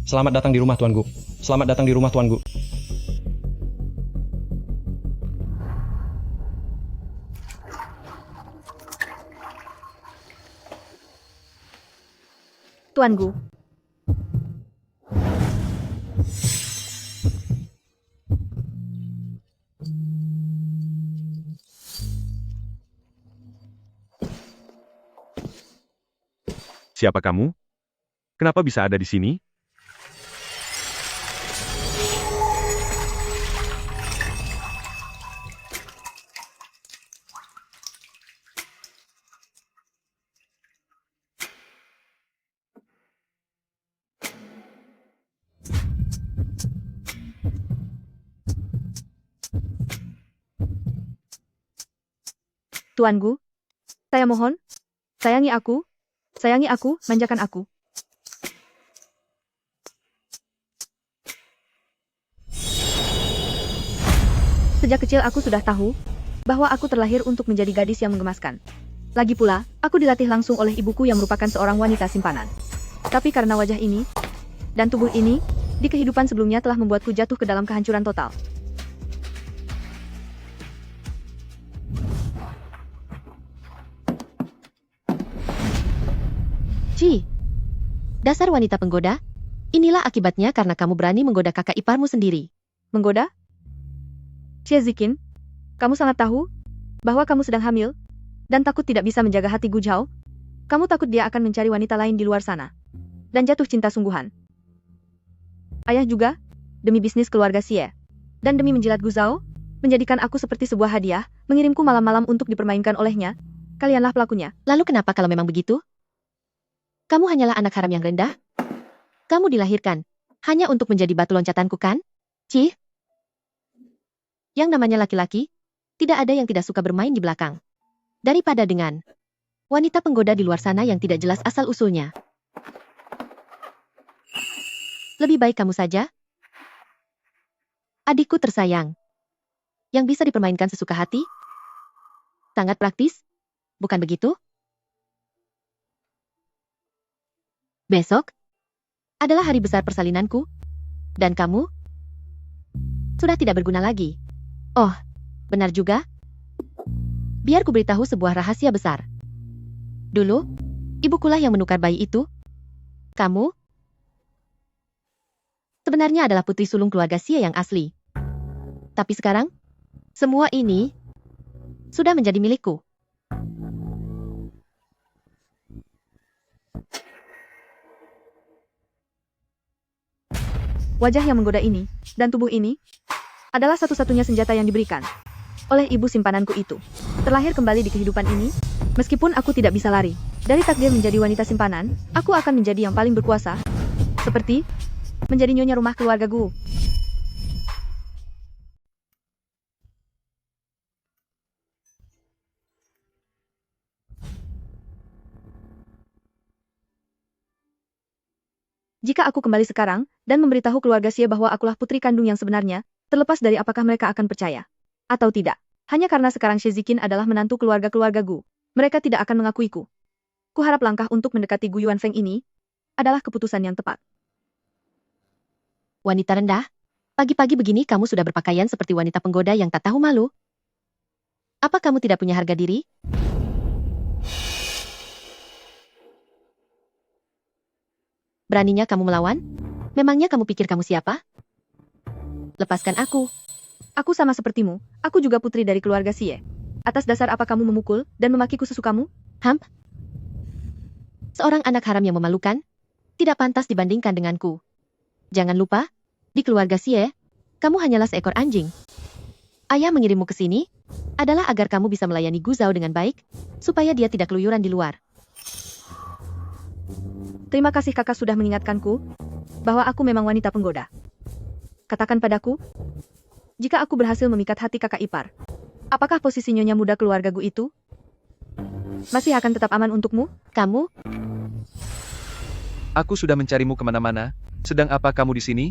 Selamat datang di rumah Tuanku. Selamat datang di rumah Tuanku. Tuanku. Siapa kamu? Kenapa bisa ada di sini? Tuanku. Saya mohon. Sayangi aku. Sayangi aku, manjakan aku. Sejak kecil aku sudah tahu bahwa aku terlahir untuk menjadi gadis yang menggemaskan. Lagi pula, aku dilatih langsung oleh ibuku yang merupakan seorang wanita simpanan. Tapi karena wajah ini dan tubuh ini, di kehidupan sebelumnya telah membuatku jatuh ke dalam kehancuran total. Ci, dasar wanita penggoda, inilah akibatnya karena kamu berani menggoda kakak iparmu sendiri. Menggoda? Xie Ziqin, kamu sangat tahu bahwa kamu sedang hamil dan takut tidak bisa menjaga hati Gu Zhao. Kamu takut dia akan mencari wanita lain di luar sana dan jatuh cinta sungguhan. Ayah juga, demi bisnis keluarga Xie dan demi menjilat Gu Zhao, menjadikan aku seperti sebuah hadiah, mengirimku malam-malam untuk dipermainkan olehnya. Kalianlah pelakunya. Lalu kenapa kalau memang begitu? Kamu hanyalah anak haram yang rendah? Kamu dilahirkan hanya untuk menjadi batu loncatanku kan? Ci? Yang namanya laki-laki, tidak ada yang tidak suka bermain di belakang. Daripada dengan wanita penggoda di luar sana yang tidak jelas asal-usulnya. Lebih baik kamu saja. Adikku tersayang. Yang bisa dipermainkan sesuka hati. Sangat praktis. Bukan begitu? Besok adalah hari besar persalinanku. Dan kamu sudah tidak berguna lagi. Oh, benar juga. Biar ku beritahu sebuah rahasia besar. Dulu, ibukulah yang menukar bayi itu. Kamu sebenarnya adalah putri sulung keluarga Xie yang asli. Tapi sekarang, semua ini sudah menjadi milikku. Wajah yang menggoda ini dan tubuh ini adalah satu-satunya senjata yang diberikan oleh ibu simpananku itu. Terlahir kembali di kehidupan ini, meskipun aku tidak bisa lari dari takdir menjadi wanita simpanan, aku akan menjadi yang paling berkuasa, seperti menjadi nyonya rumah keluarga Gu. Jika aku kembali sekarang dan memberitahu keluarga Xie bahwa akulah putri kandung yang sebenarnya, terlepas dari apakah mereka akan percaya atau tidak, hanya karena sekarang Xie Ziqin adalah menantu keluarga-keluarga Gu, mereka tidak akan mengakuiku. Kuharap langkah untuk mendekati Gu Yuanfeng ini adalah keputusan yang tepat. Wanita rendah, pagi-pagi begini kamu sudah berpakaian seperti wanita penggoda yang tak tahu malu. Apa kamu tidak punya harga diri? Beraninya kamu melawan? Memangnya kamu pikir kamu siapa? Lepaskan aku. Aku sama sepertimu, aku juga putri dari keluarga Xie. Atas dasar apa kamu memukul dan memakiku sesukamu? Hamp? Seorang anak haram yang memalukan? Tidak pantas dibandingkan denganku. Jangan lupa, di keluarga Xie, kamu hanyalah seekor anjing. Ayah mengirimmu ke sini adalah agar kamu bisa melayani Gu Zhao dengan baik, supaya dia tidak keluyuran di luar. Terima kasih kakak sudah mengingatkanku bahwa aku memang wanita penggoda. Katakan padaku, jika aku berhasil memikat hati kakak ipar, apakah posisi nyonya muda keluarga Gu itu masih akan tetap aman untukmu? Kamu? Aku sudah mencarimu kemana-mana. Sedang apa kamu di sini?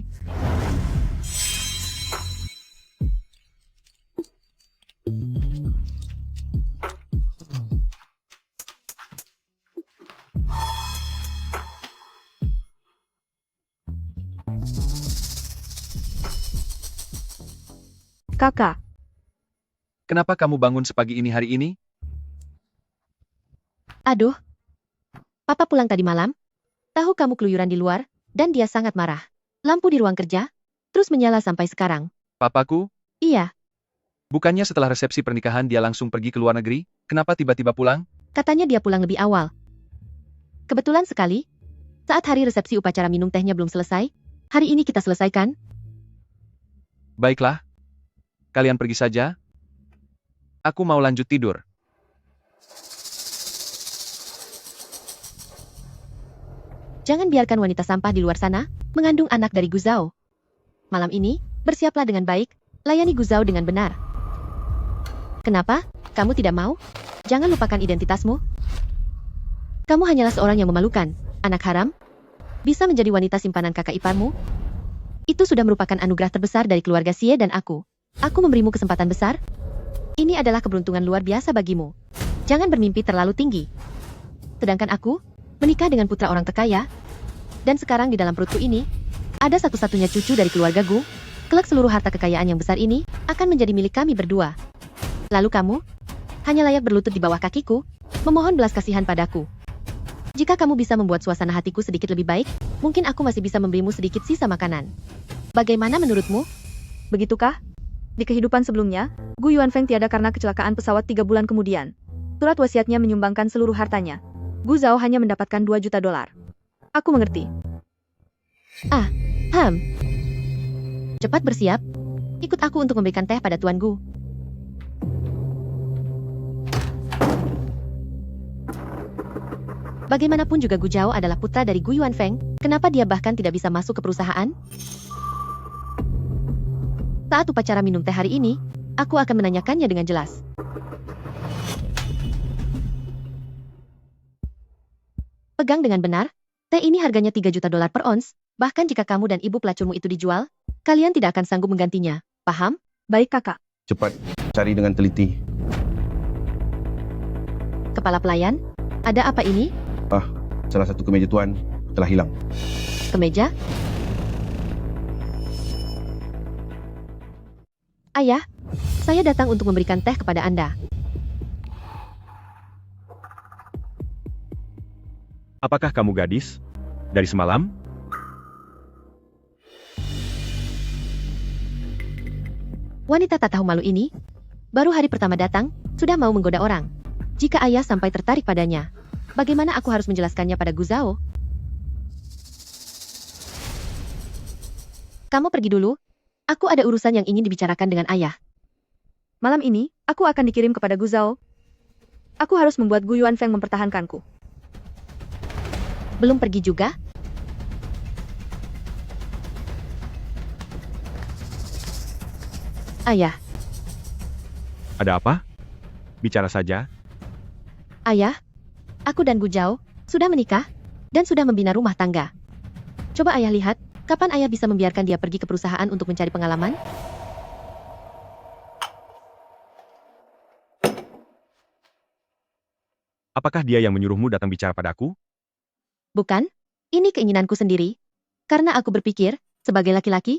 Kakak, Kenapa kamu bangun sepagi ini hari ini? Aduh. Papa pulang tadi malam. Tahu kamu keluyuran di luar, dan dia sangat marah. Lampu di ruang kerja, terus menyala sampai sekarang. Papaku? Iya, Bukannya setelah resepsi pernikahan dia langsung pergi ke luar negeri? Kenapa tiba-tiba pulang? katanya dia pulang lebih awal. Kebetulan sekali, saat hari resepsi upacara minum tehnya belum selesai, hari ini kita selesaikan. Baiklah. Kalian pergi saja. Aku mau lanjut tidur. Jangan biarkan wanita sampah di luar sana mengandung anak dari Guzao. Malam ini, bersiaplah dengan baik, layani Guzao dengan benar. Kenapa? Kamu tidak mau? Jangan lupakan identitasmu. Kamu hanyalah seorang yang memalukan, anak haram. Bisa menjadi wanita simpanan kakak iparmu? Itu sudah merupakan anugerah terbesar dari keluarga Xie dan aku. Aku memberimu kesempatan besar. Ini adalah keberuntungan luar biasa bagimu. Jangan bermimpi terlalu tinggi. Sedangkan aku, menikah dengan putra orang terkaya, dan sekarang di dalam perutku ini, ada satu-satunya cucu dari keluarga Gu. Kelak seluruh harta kekayaan yang besar ini akan menjadi milik kami berdua. Lalu kamu, hanya layak berlutut di bawah kakiku, memohon belas kasihan padaku. Jika kamu bisa membuat suasana hatiku sedikit lebih baik, mungkin aku masih bisa memberimu sedikit sisa makanan. Bagaimana menurutmu? begitukah? Di kehidupan sebelumnya, Gu Yuanfeng tiada karena kecelakaan pesawat 3 bulan kemudian. Surat wasiatnya menyumbangkan seluruh hartanya. Gu Zhao hanya mendapatkan 2 juta dolar. Aku mengerti. Cepat bersiap. Ikut aku untuk memberikan teh pada Tuan Gu. Bagaimanapun juga Gu Zhao adalah putra dari Gu Yuanfeng, kenapa dia bahkan tidak bisa masuk ke perusahaan? Saat upacara minum teh hari ini, aku akan menanyakannya dengan jelas. Pegang dengan benar, teh ini harganya 3 juta dolar per ons, bahkan jika kamu dan ibu pelacurmu itu dijual, kalian tidak akan sanggup menggantinya. Paham? Baik kakak. Cepat, cari dengan teliti. Kepala pelayan, ada apa ini? Salah satu kemeja tuan telah hilang. Kemeja? Ayah, saya datang untuk memberikan teh kepada Anda. Apakah kamu gadis? Dari semalam? Wanita tak tahu malu ini, baru hari pertama datang, sudah mau menggoda orang. Jika ayah sampai tertarik padanya, bagaimana aku harus menjelaskannya pada Gu Zhao? Kamu pergi dulu. Aku ada urusan yang ingin dibicarakan dengan ayah. Malam ini, aku akan dikirim kepada Gu Zhao. Aku harus membuat Gu Yuanfeng mempertahankanku. Belum pergi juga? Ayah, Ada apa? Bicara saja. ayah, aku dan Gu Zhao sudah menikah dan sudah membina rumah tangga. Coba ayah lihat, kapan ayah bisa membiarkan dia pergi ke perusahaan untuk mencari pengalaman? Apakah dia yang menyuruhmu datang bicara padaku? Bukan, ini keinginanku sendiri. Karena aku berpikir, sebagai laki-laki,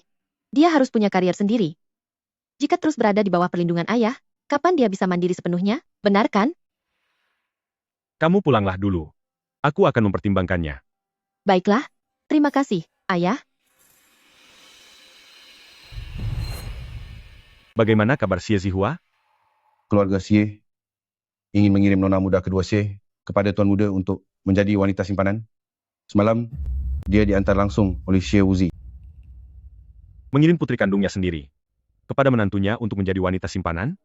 dia harus punya karier sendiri. Jika terus berada di bawah perlindungan ayah, kapan dia bisa mandiri sepenuhnya? Benar kan? Kamu pulanglah dulu. Aku akan mempertimbangkannya. Baiklah, terima kasih, ayah. Bagaimana kabar Xie Zihua? Keluarga Xie ingin mengirim nona muda kedua Xie kepada tuan muda untuk menjadi wanita simpanan. Semalam, dia diantar langsung oleh Xie Wuzi. Mengirim putri kandungnya sendiri kepada menantunya untuk menjadi wanita simpanan?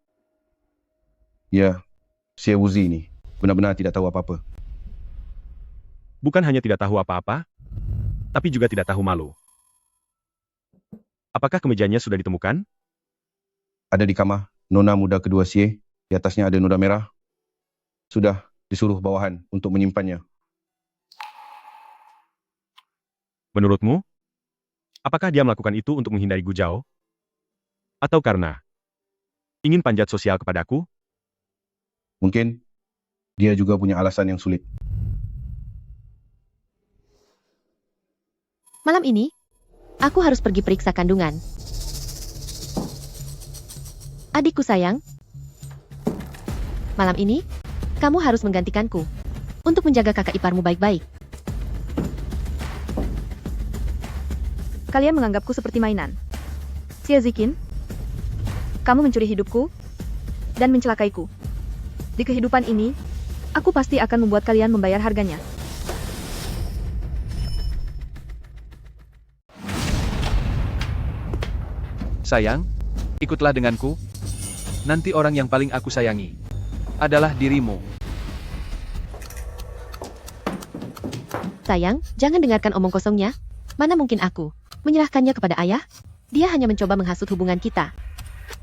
Ya, Xie Wuzi ini benar-benar tidak tahu apa-apa. Bukan hanya tidak tahu apa-apa, tapi juga tidak tahu malu. Apakah kemejanya sudah ditemukan? Ada di kamar nona muda kedua Xie, di atasnya ada noda merah. Sudah disuruh bawahan untuk menyimpannya. Menurutmu, apakah dia melakukan itu untuk menghindari Gu Zhao? Atau karena ingin panjat sosial kepadaku? Mungkin dia juga punya alasan yang sulit. Malam ini, aku harus pergi periksa kandungan. Adikku sayang. Malam ini, kamu harus menggantikanku. Untuk menjaga kakak iparmu baik-baik. Kalian menganggapku seperti mainan. Xie Ziqin, kamu mencuri hidupku dan mencelakaiku. Di kehidupan ini, aku pasti akan membuat kalian membayar harganya. Sayang, ikutlah denganku. Nanti orang yang paling aku sayangi adalah dirimu. Sayang, jangan dengarkan omong kosongnya. Mana mungkin aku menyerahkannya kepada ayah? Dia hanya mencoba menghasut hubungan kita.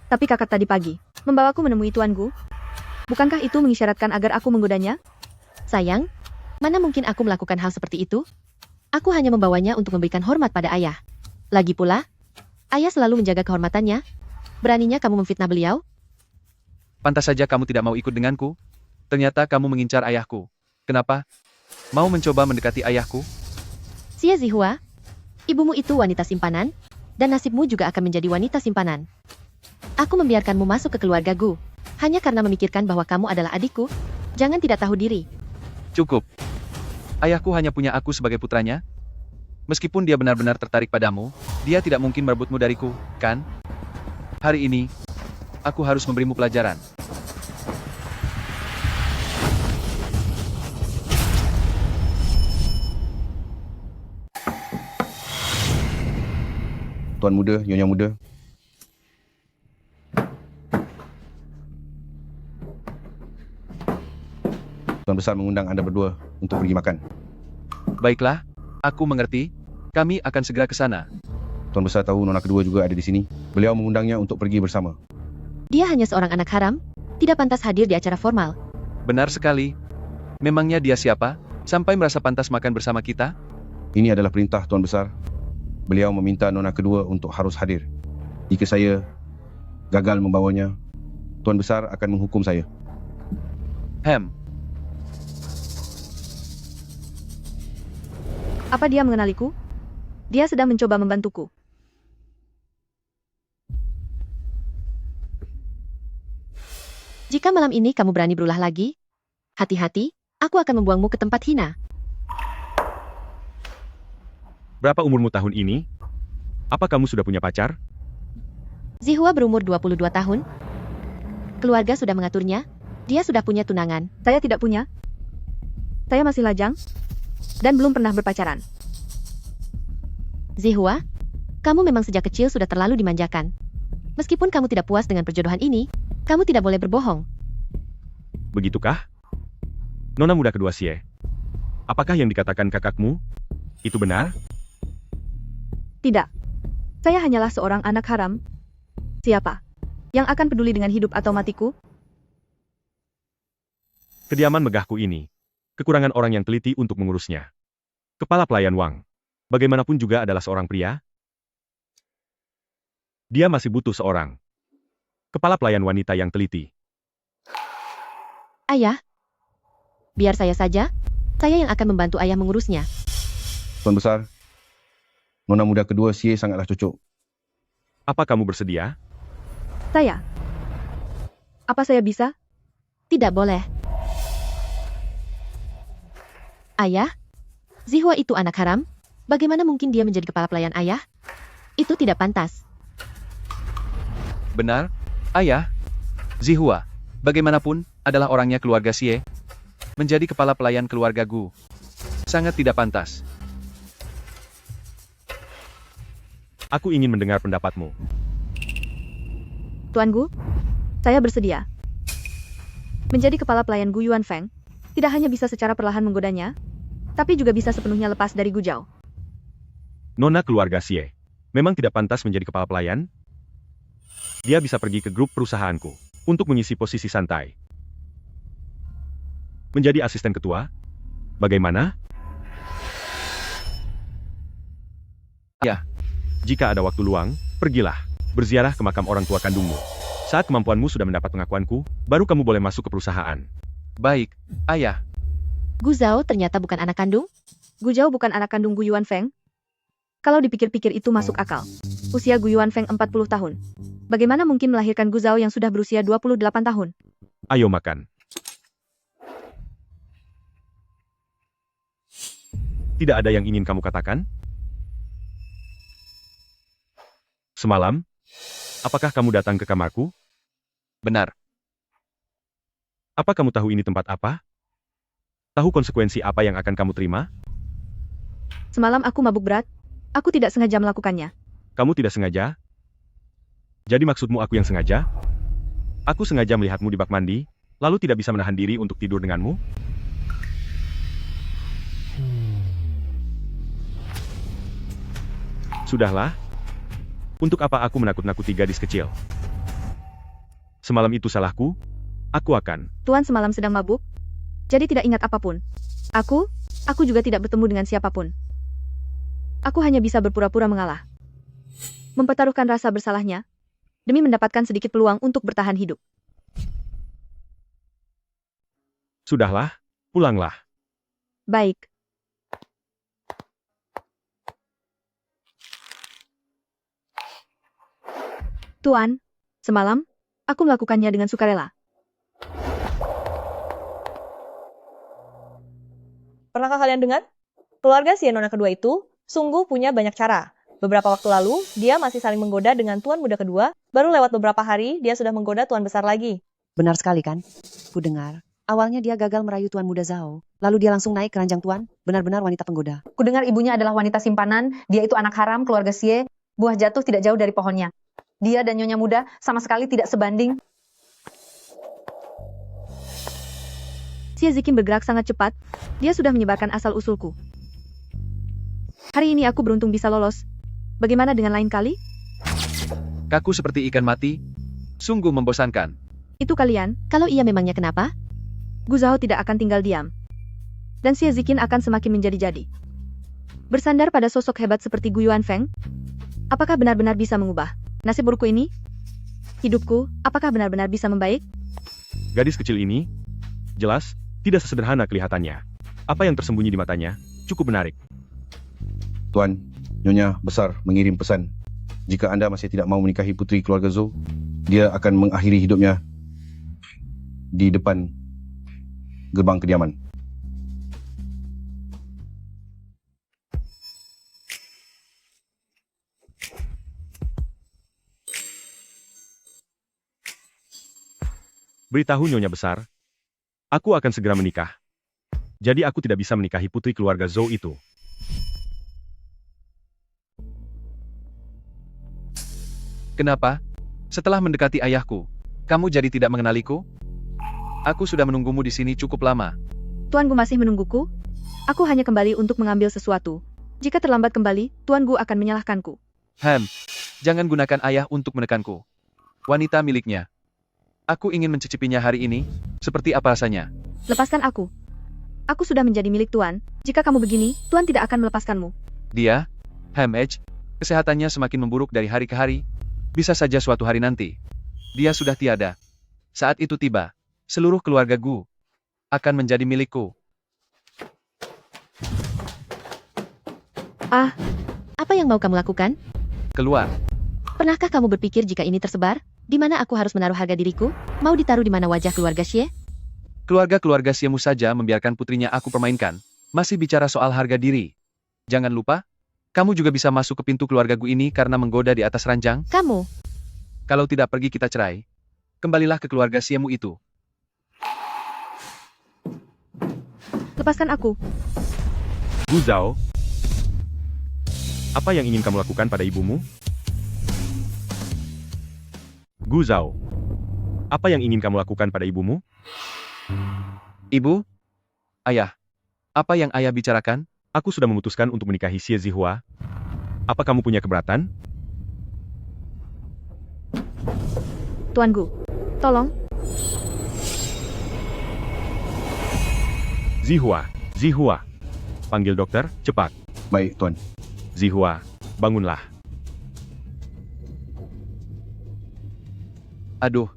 Tapi kakak tadi pagi membawaku menemui Tuan Gu. Bukankah itu mengisyaratkan agar aku menggodanya? Sayang, mana mungkin aku melakukan hal seperti itu? Aku hanya membawanya untuk memberikan hormat pada ayah. Lagi pula, ayah selalu menjaga kehormatannya. Beraninya kamu memfitnah beliau? Pantas saja kamu tidak mau ikut denganku. Ternyata kamu mengincar ayahku. Kenapa? Mau mencoba mendekati ayahku? Xie Zihua, ibumu itu wanita simpanan, dan nasibmu juga akan menjadi wanita simpanan. Aku membiarkanmu masuk ke keluarga Gu, hanya karena memikirkan bahwa kamu adalah adikku. Jangan tidak tahu diri. Cukup. Ayahku hanya punya aku sebagai putranya. Meskipun dia benar-benar tertarik padamu, dia tidak mungkin merebutmu dariku, kan? Hari ini, aku harus memberimu pelajaran. Tuan muda, Nyonya muda. Tuan besar mengundang anda berdua untuk pergi makan. Baiklah, aku mengerti. Kami akan segera ke sana. Tuan besar tahu nona kedua juga ada di sini. Beliau mengundangnya untuk pergi bersama. Dia hanya seorang anak haram, tidak pantas hadir di acara formal. Benar sekali. Memangnya dia siapa? Sampai merasa pantas makan bersama kita? Ini adalah perintah Tuan besar. Beliau meminta nona kedua untuk harus hadir. Jika saya gagal membawanya, Tuan besar akan menghukum saya. Apa dia mengenaliku? Dia sedang mencoba membantuku. Jika malam ini kamu berani berulah lagi, hati-hati, aku akan membuangmu ke tempat hina. Berapa umurmu tahun ini? Apa kamu sudah punya pacar? Zihua berumur 22 tahun. Keluarga sudah mengaturnya. Dia sudah punya tunangan. Saya tidak punya. Saya masih lajang dan belum pernah berpacaran. Zihua, kamu memang sejak kecil sudah terlalu dimanjakan. Meskipun kamu tidak puas dengan perjodohan ini, kamu tidak boleh berbohong. Begitukah? Nona muda kedua Xie. Apakah yang dikatakan kakakmu itu benar? Tidak. Saya hanyalah seorang anak haram. Siapa yang akan peduli dengan hidup atau matiku? Kediaman megahku ini. Kekurangan orang yang teliti untuk mengurusnya. Kepala pelayan Wang. Bagaimanapun juga adalah seorang pria. Dia masih butuh seorang kepala pelayan wanita yang teliti. Ayah, biar saya saja. Saya yang akan membantu ayah mengurusnya. Tuan besar, nona muda kedua Xie sangatlah cocok. Apa kamu bersedia? Saya. Apa saya bisa? Tidak boleh. Ayah, Zihua itu anak haram. Bagaimana mungkin dia menjadi kepala pelayan ayah? Itu tidak pantas. Benar, ayah. Zihua, bagaimanapun, adalah orangnya keluarga Xie. Menjadi kepala pelayan keluarga Gu. Sangat tidak pantas. Aku ingin mendengar pendapatmu. Tuan Gu, saya bersedia. Menjadi kepala pelayan Gu Yuanfeng, tidak hanya bisa secara perlahan menggodanya, tapi juga bisa sepenuhnya lepas dari Gu Zhao. Nona keluarga Xie. Memang tidak pantas menjadi kepala pelayan? Dia bisa pergi ke grup perusahaanku untuk mengisi posisi santai. Menjadi asisten ketua? Bagaimana? Ya. Jika ada waktu luang, pergilah. Berziarah ke makam orang tua kandungmu. Saat kemampuanmu sudah mendapat pengakuanku, baru kamu boleh masuk ke perusahaan. Baik, ayah. Gu Zhao ternyata bukan anak kandung? Gu Zhao bukan anak kandung Gu Yuanfeng? Kalau dipikir-pikir itu masuk akal. Usia Gu Yuanfeng 40 tahun. Bagaimana mungkin melahirkan Gu Zhao yang sudah berusia 28 tahun? Ayo makan. Tidak ada yang ingin kamu katakan? Semalam, apakah kamu datang ke kamarku? Benar. Apa kamu tahu ini tempat apa? Tahu konsekuensi apa yang akan kamu terima? Semalam aku mabuk berat. Aku tidak sengaja melakukannya. Kamu tidak sengaja? Jadi maksudmu aku yang sengaja? Aku sengaja melihatmu di bak mandi, lalu tidak bisa menahan diri untuk tidur denganmu? Sudahlah. Untuk apa aku menakut-nakuti gadis kecil? Semalam itu salahku. Aku akan. Tuan semalam sedang mabuk, jadi tidak ingat apapun. Aku juga tidak bertemu dengan siapapun. Aku hanya bisa berpura-pura mengalah. Mempertaruhkan rasa bersalahnya, demi mendapatkan sedikit peluang untuk bertahan hidup. Sudahlah, pulanglah. Baik. Tuan, semalam, aku melakukannya dengan sukarela. Pernahkah kalian dengar? Keluarga si Nona kedua itu sungguh punya banyak cara. Beberapa waktu lalu, dia masih saling menggoda dengan tuan muda kedua, baru lewat beberapa hari, dia sudah menggoda tuan besar lagi. Benar sekali kan? Ku dengar. Awalnya dia gagal merayu Tuan Muda Zhao. Lalu dia langsung naik ke ranjang Tuan. Benar-benar wanita penggoda. Kudengar ibunya adalah wanita simpanan, dia itu anak haram keluarga Xie, buah jatuh tidak jauh dari pohonnya. Dia dan Nyonya Muda sama sekali tidak sebanding. Xie Ziqin bergerak sangat cepat, dia sudah menyebarkan asal-usulku. Hari ini aku beruntung bisa lolos. Bagaimana dengan lain kali? Kaku seperti ikan mati. Sungguh membosankan. Itu kalian, Kalau iya memangnya kenapa? Gu Zhao tidak akan tinggal diam. Dan Xie Ziqin akan semakin menjadi-jadi. Bersandar pada sosok hebat seperti Gu Yuanfeng, apakah benar-benar bisa mengubah nasib burukku ini? Hidupku, apakah benar-benar bisa membaik? Gadis kecil ini, jelas, tidak sesederhana kelihatannya. Apa yang tersembunyi di matanya, cukup menarik. Tuan, Nyonya besar mengirim pesan. Jika Anda masih tidak mau menikahi putri keluarga Zhou, dia akan mengakhiri hidupnya di depan gerbang kediaman. Beritahu Nyonya besar, aku akan segera menikah. Jadi aku tidak bisa menikahi putri keluarga Zhou itu. Kenapa? Setelah mendekati ayahku, kamu jadi tidak mengenaliku? Aku sudah menunggumu di sini cukup lama. Tuan Gu masih menungguku? Aku hanya kembali untuk mengambil sesuatu. Jika terlambat kembali, Tuan Gu akan menyalahkanku. Jangan gunakan ayah untuk menekanku. Wanita miliknya. Aku ingin mencicipinya hari ini. Seperti apa rasanya? Lepaskan aku. Aku sudah menjadi milik Tuan. Jika kamu begini, Tuan tidak akan melepaskanmu. Dia, Edge, kesehatannya semakin memburuk dari hari ke hari. Bisa saja suatu hari nanti, dia sudah tiada. Saat itu tiba, seluruh keluarga Gu akan menjadi milikku. Apa yang mau kamu lakukan? Keluar. Pernahkah kamu berpikir jika ini tersebar? Di mana aku harus menaruh harga diriku? Mau ditaruh di mana wajah keluarga Xie? Keluarga-keluarga Siemu saja membiarkan putrinya aku permainkan. Masih bicara soal harga diri. Jangan lupa, kamu juga bisa masuk ke pintu keluarga Gu ini karena menggoda di atas ranjang. Kamu, Kalau tidak pergi kita cerai. Kembalilah ke keluarga Siemu itu. Lepaskan aku. Gu Zhao, apa yang ingin kamu lakukan pada ibumu? Gu Zhao, apa yang ingin kamu lakukan pada ibumu? Ibu? Ayah? Apa yang ayah bicarakan? Aku sudah memutuskan untuk menikahi Xie Zihua. Apa kamu punya keberatan? Tuan Gu, tolong. Zihua. Panggil dokter, cepat. Baik, Tuan. Zihua, bangunlah. Aduh.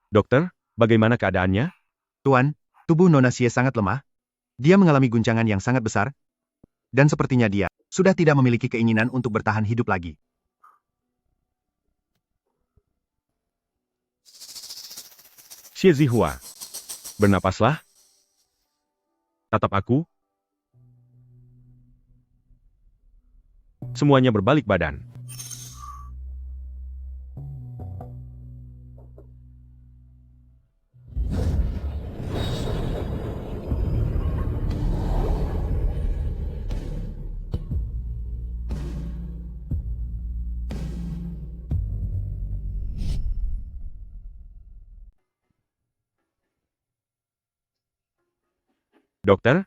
Dokter, bagaimana keadaannya? Tuan, tubuh Nona Xie sangat lemah. Dia mengalami guncangan yang sangat besar. Dan sepertinya dia sudah tidak memiliki keinginan untuk bertahan hidup lagi. Xie Zihua. Bernapaslah. Tatap aku. Semuanya berbalik badan. Dokter?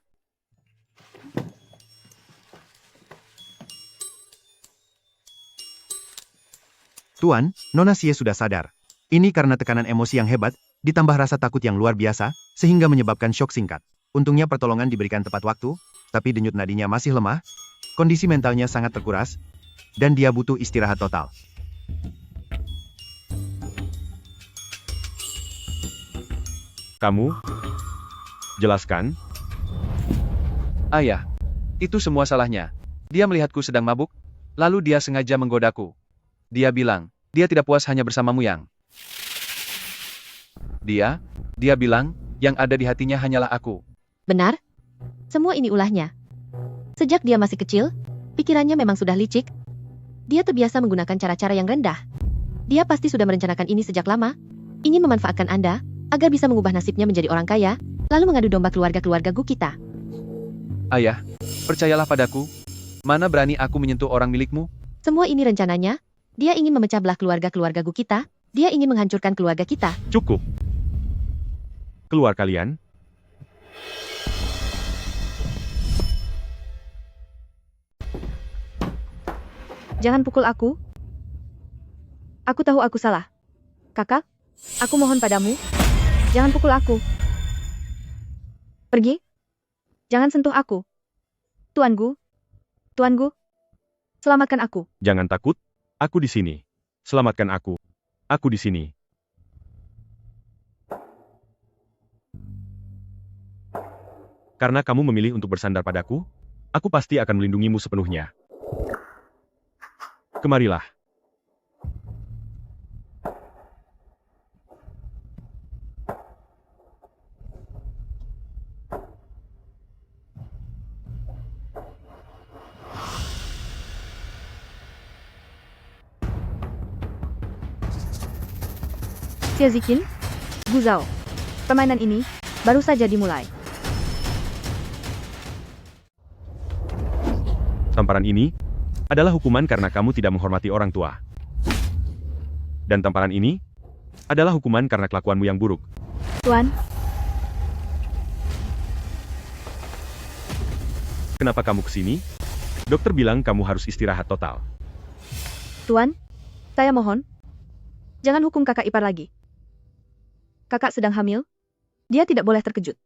Tuan, Nona Xie sudah sadar. Ini karena tekanan emosi yang hebat, ditambah rasa takut yang luar biasa, sehingga menyebabkan syok singkat. Untungnya pertolongan diberikan tepat waktu, tapi denyut nadinya masih lemah, kondisi mentalnya sangat terkuras, dan dia butuh istirahat total. Kamu? Jelaskan. Ayah, itu semua salahnya. Dia melihatku sedang mabuk, lalu dia sengaja menggodaku. Dia bilang, dia tidak puas hanya bersamamu Yang. Dia bilang, yang ada di hatinya hanyalah aku. Benar? Semua ini ulahnya. Sejak dia masih kecil, pikirannya memang sudah licik. Dia terbiasa menggunakan cara-cara yang rendah. Dia pasti sudah merencanakan ini sejak lama, ingin memanfaatkan Anda, agar bisa mengubah nasibnya menjadi orang kaya, lalu mengadu domba keluarga-keluarga Gu kita. Ayah, percayalah padaku. Mana berani aku menyentuh orang milikmu? Semua ini rencananya, dia ingin memecah belah keluarga-keluarga Gu kita, dia ingin menghancurkan keluarga kita. Cukup. Keluar kalian. Jangan pukul aku. Aku tahu aku salah. Kakak, aku mohon padamu. Jangan pukul aku. Pergi. Jangan sentuh aku. Tuan Gu. Tuan Gu. Selamatkan aku. Jangan takut. Aku di sini. Selamatkan aku. Aku di sini. Karena kamu memilih untuk bersandar padaku, aku pasti akan melindungimu sepenuhnya. Kemarilah. Xie Ziqin, Gu Zhao. Permainan ini baru saja dimulai. Tamparan ini adalah hukuman karena kamu tidak menghormati orang tua. Dan tamparan ini adalah hukuman karena kelakuanmu yang buruk. Tuan, Kenapa kamu kesini? Dokter bilang kamu harus istirahat total. Tuan, saya mohon. Jangan hukum kakak ipar lagi. Kakak sedang hamil. Dia tidak boleh terkejut.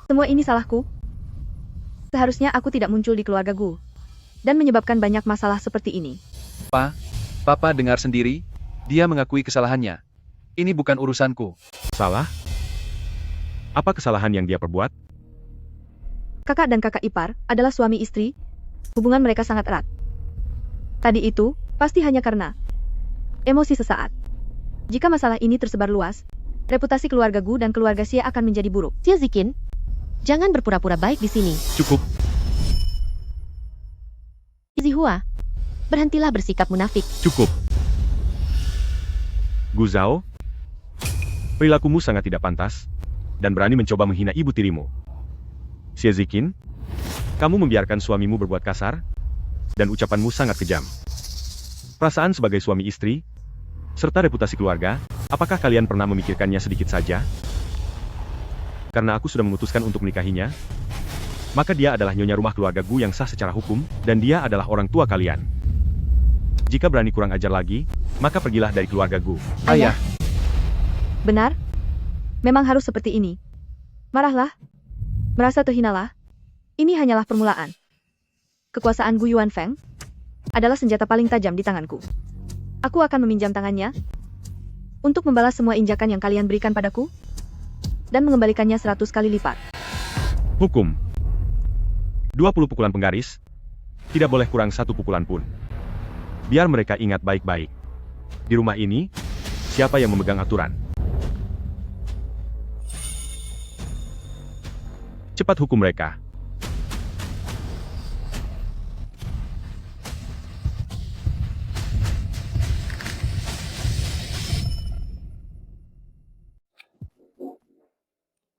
Semua ini salahku. Seharusnya aku tidak muncul di keluarga Gu. Dan menyebabkan banyak masalah seperti ini. Papa dengar sendiri, dia mengakui kesalahannya. Ini bukan urusanku. Salah? Apa kesalahan yang dia perbuat? Kakak dan kakak ipar adalah suami istri. Hubungan mereka sangat erat. Tadi itu, pasti hanya karena emosi sesaat. Jika masalah ini tersebar luas, reputasi keluarga Gu dan keluarga Xie akan menjadi buruk. Xie Ziqin, jangan berpura-pura baik di sini. Cukup. Zihua, berhentilah bersikap munafik. Cukup. Gu Zhao, perilakumu sangat tidak pantas, dan berani mencoba menghina ibu tirimu. Xie Ziqin, kamu membiarkan suamimu berbuat kasar, dan ucapanmu sangat kejam. Perasaan sebagai suami istri, serta reputasi keluarga, apakah kalian pernah memikirkannya sedikit saja? Karena aku sudah memutuskan untuk menikahinya, maka dia adalah nyonya rumah keluarga Gu yang sah secara hukum, dan dia adalah orang tua kalian. Jika berani kurang ajar lagi, maka pergilah dari keluarga Gu. Ayah, Benar? Memang harus seperti ini. Marahlah. Merasa terhinalah. Ini hanyalah permulaan. Kekuasaan Gu Yuanfeng adalah senjata paling tajam di tanganku. Aku akan meminjam tangannya untuk membalas semua injakan yang kalian berikan padaku dan mengembalikannya 100 kali lipat. Hukum. 20 pukulan penggaris, Tidak boleh kurang satu pukulan pun. Biar mereka ingat baik-baik. Di rumah ini, siapa yang memegang aturan? Cepat hukum mereka.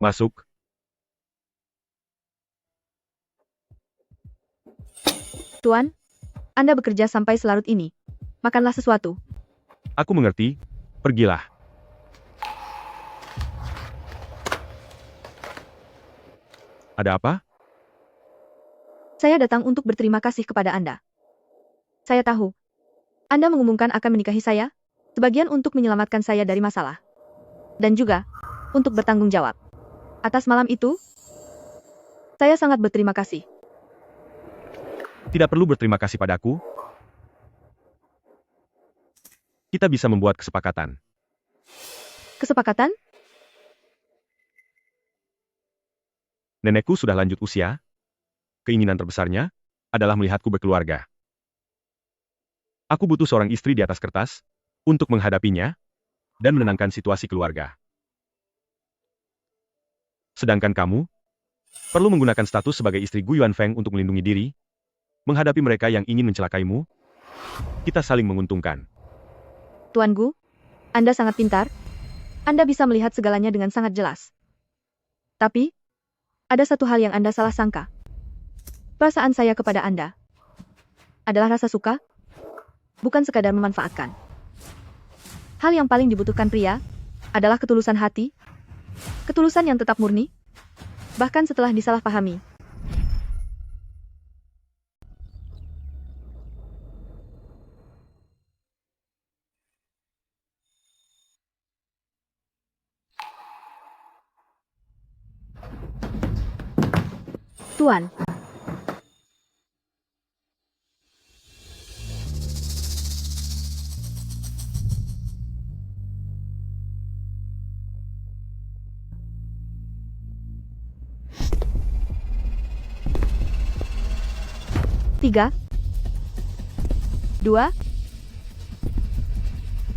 Masuk. Tuan, Anda bekerja sampai selarut ini. Makanlah sesuatu. Aku mengerti. Pergilah. Ada apa? Saya datang untuk berterima kasih kepada Anda. Saya tahu, Anda mengumumkan akan menikahi saya, sebagian untuk menyelamatkan saya dari masalah. Dan juga, untuk bertanggung jawab. Atas malam itu, saya sangat berterima kasih. Tidak perlu berterima kasih padaku. Kita bisa membuat kesepakatan. Kesepakatan? Nenekku sudah lanjut usia. Keinginan terbesarnya adalah melihatku berkeluarga. Aku butuh seorang istri di atas kertas untuk menghadapinya dan menenangkan situasi keluarga. Sedangkan kamu perlu menggunakan status sebagai istri Gu Yuanfeng untuk melindungi diri, menghadapi mereka yang ingin mencelakaimu. Kita saling menguntungkan. Tuan Gu, Anda sangat pintar. Anda bisa melihat segalanya dengan sangat jelas. Tapi, ada satu hal yang Anda salah sangka. Perasaan saya kepada Anda adalah rasa suka, bukan sekadar memanfaatkan. Hal yang paling dibutuhkan pria adalah ketulusan hati, ketulusan yang tetap murni, bahkan setelah disalahpahami. Tuan, tiga, dua,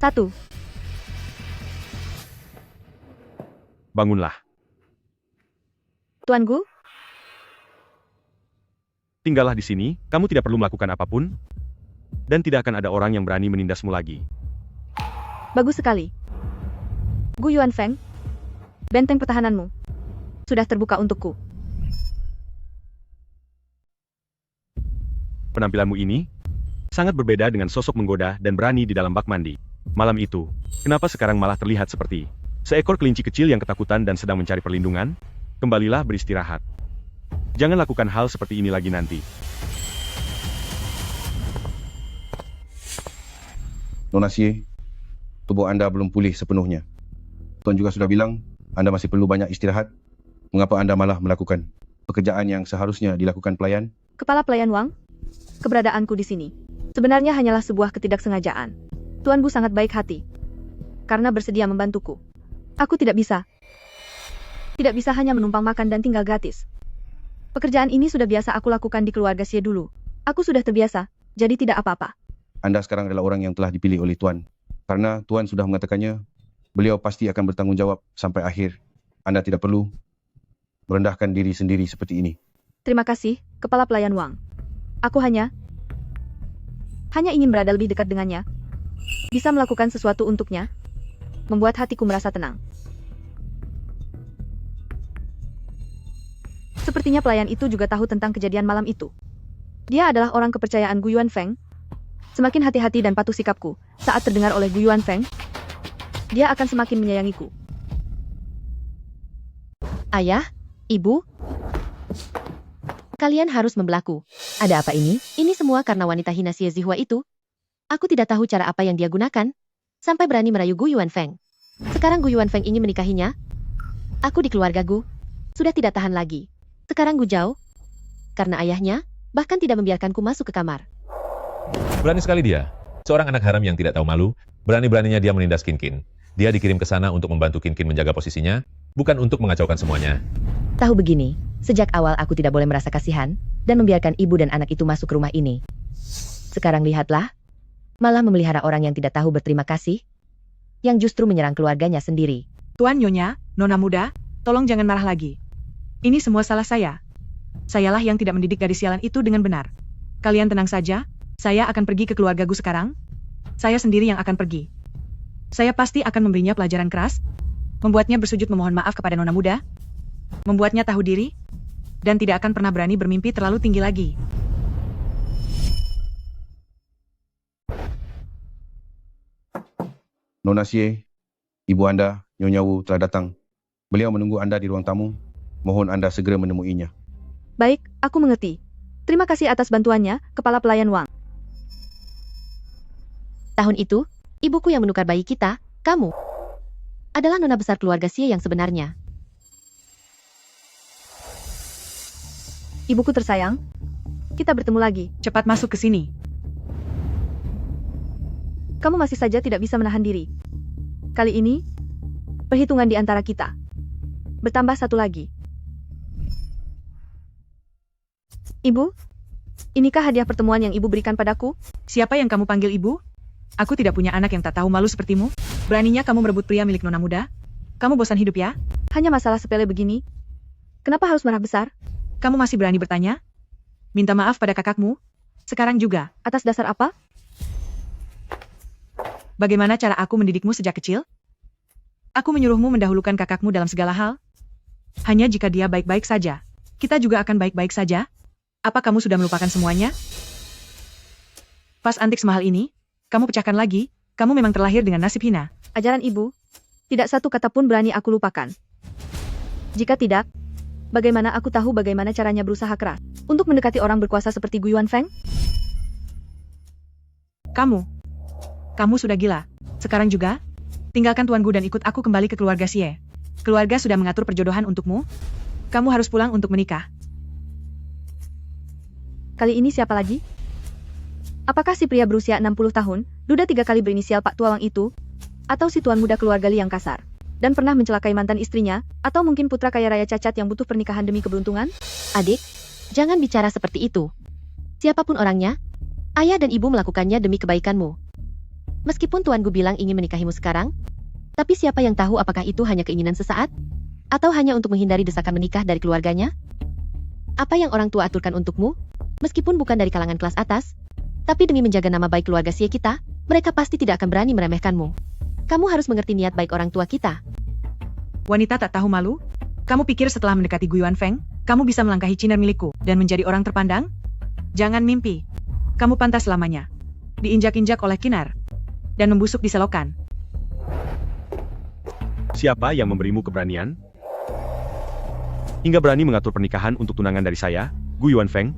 satu. Bangunlah. Tuan Gu, Tinggallah di sini, kamu tidak perlu melakukan apapun, dan tidak akan ada orang yang berani menindasmu lagi. bagus sekali. Gu Yuanfeng, benteng pertahananmu sudah terbuka untukku. Penampilanmu ini sangat berbeda dengan sosok menggoda dan berani di dalam bak mandi. Malam itu, kenapa sekarang malah terlihat seperti seekor kelinci kecil yang ketakutan dan sedang mencari perlindungan? Kembalilah beristirahat. Jangan lakukan hal seperti ini lagi nanti. Nona Xie, tubuh Anda belum pulih sepenuhnya. Tuan juga sudah bilang, Anda masih perlu banyak istirahat. Mengapa Anda malah melakukan pekerjaan yang seharusnya dilakukan pelayan? Kepala pelayan Wang, keberadaanku di sini sebenarnya hanyalah sebuah ketidaksengajaan. Tuan Bu sangat baik hati karena bersedia membantuku. Aku tidak bisa hanya menumpang makan dan tinggal gratis. Pekerjaan ini sudah biasa aku lakukan di keluarga Xie dulu. Aku sudah terbiasa, jadi tidak apa-apa. Anda sekarang adalah orang yang telah dipilih oleh Tuan. Karena Tuan sudah mengatakannya, beliau pasti akan bertanggung jawab sampai akhir. Anda tidak perlu merendahkan diri sendiri seperti ini. Terima kasih, Kepala Pelayan Wang. Aku hanya ingin berada lebih dekat dengannya. Bisa melakukan sesuatu untuknya, membuat hatiku merasa tenang. Sepertinya pelayan itu juga tahu tentang kejadian malam itu. Dia adalah orang kepercayaan Gu Yuanfeng. Semakin hati-hati dan patuh sikapku saat terdengar oleh Gu Yuanfeng, dia akan semakin menyayangiku. Ayah, Ibu, kalian harus membelaku. Ada apa ini? Ini semua karena wanita hina Xie Zihua itu. Aku tidak tahu cara apa yang dia gunakan, sampai berani merayu Gu Yuanfeng. Sekarang Gu Yuanfeng ingin menikahinya. Aku di keluarga Gu sudah tidak tahan lagi. Sekarang Gu Zhao, karena ayahnya, bahkan tidak membiarkanku masuk ke kamar. Berani sekali dia. Seorang anak haram yang tidak tahu malu, berani-beraninya dia menindas Qin Qin. Dia dikirim ke sana untuk membantu Qin Qin menjaga posisinya, bukan untuk mengacaukan semuanya. Tahu begini, sejak awal aku tidak boleh merasa kasihan, dan membiarkan ibu dan anak itu masuk ke rumah ini. Sekarang lihatlah, malah memelihara orang yang tidak tahu berterima kasih, yang justru menyerang keluarganya sendiri. Tuan Nyonya, Nona muda, tolong jangan marah lagi. Ini semua salah saya. Sayalah yang tidak mendidik gadis sialan itu dengan benar. Kalian tenang saja, saya akan pergi ke keluargaku sekarang. Saya sendiri yang akan pergi. Saya pasti akan memberinya pelajaran keras, membuatnya bersujud memohon maaf kepada Nona muda, membuatnya tahu diri, dan tidak akan pernah berani bermimpi terlalu tinggi lagi. Nona Xie, ibu anda, Nyonya Wu telah datang. Beliau menunggu anda di ruang tamu. Mohon anda segera menemuinya. Baik, aku mengerti. Terima kasih atas bantuannya, Kepala Pelayan Wang. Tahun itu, ibuku yang menukar bayi kita, kamu, adalah nona besar keluarga Xie yang sebenarnya. Ibuku tersayang, kita bertemu lagi. Cepat masuk ke sini. Kamu masih saja tidak bisa menahan diri. Kali ini, perhitungan di antara kita. Bertambah satu lagi. Ibu, inikah hadiah pertemuan yang ibu berikan padaku? Siapa yang kamu panggil ibu? Aku tidak punya anak yang tak tahu malu sepertimu. Beraninya kamu merebut pria milik nona muda? Kamu bosan hidup ya? Hanya masalah sepele begini. Kenapa harus marah besar? Kamu masih berani bertanya? Minta maaf pada kakakmu? Sekarang juga. Atas dasar apa? Bagaimana cara aku mendidikmu sejak kecil? Aku menyuruhmu mendahulukan kakakmu dalam segala hal. Hanya jika dia baik-baik saja, kita juga akan baik-baik saja. Apa kamu sudah melupakan semuanya? Pas antik semahal ini, kamu pecahkan lagi, kamu memang terlahir dengan nasib hina. Ajaran ibu, tidak satu kata pun berani aku lupakan. Jika tidak, bagaimana aku tahu bagaimana caranya berusaha keras untuk mendekati orang berkuasa seperti Gu Yuanfeng? Kamu sudah gila. Sekarang juga, tinggalkan Tuan Gu dan ikut aku kembali ke keluarga Xie. Keluarga sudah mengatur perjodohan untukmu. Kamu harus pulang untuk menikah. Kali ini siapa lagi? Apakah si pria berusia 60 tahun, duda 3 kali berinisial Pak Tuawang itu? Atau si tuan muda keluarga Li yang kasar? Dan pernah mencelakai mantan istrinya? Atau mungkin putra kaya raya cacat yang butuh pernikahan demi keberuntungan? Adik, jangan bicara seperti itu. Siapapun orangnya, ayah dan ibu melakukannya demi kebaikanmu. Meskipun Tuan Gu bilang ingin menikahimu sekarang, tapi siapa yang tahu apakah itu hanya keinginan sesaat? Atau hanya untuk menghindari desakan menikah dari keluarganya? Apa yang orang tua aturkan untukmu? Meskipun bukan dari kalangan kelas atas, tapi demi menjaga nama baik keluarga Xie kita, mereka pasti tidak akan berani meremehkanmu. Kamu harus mengerti niat baik orang tua kita. Wanita tak tahu malu? Kamu pikir setelah mendekati Gu Yuanfeng, kamu bisa melangkahi Cinar milikku dan menjadi orang terpandang? Jangan mimpi. Kamu pantas selamanya diinjak-injak oleh Kinar dan membusuk di selokan. Siapa yang memberimu keberanian? Hingga berani mengatur pernikahan untuk tunangan dari saya, Gu Yuanfeng?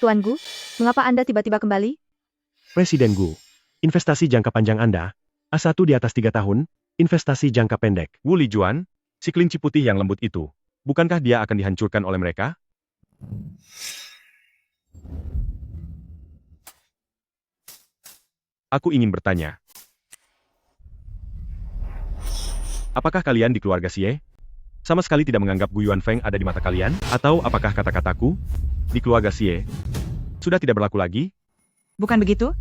Tuan Gu, mengapa Anda tiba-tiba kembali? Presiden Gu, investasi jangka panjang Anda, A1 di atas 3 tahun, investasi jangka pendek. Wu Lijuan, si kelinci putih yang lembut itu, bukankah dia akan dihancurkan oleh mereka? Aku ingin bertanya. Apakah kalian di keluarga Xie sama sekali tidak menganggap Gu Yuanfeng ada di mata kalian? Atau apakah kata-kataku di keluarga Xie sudah tidak berlaku lagi? Bukan begitu?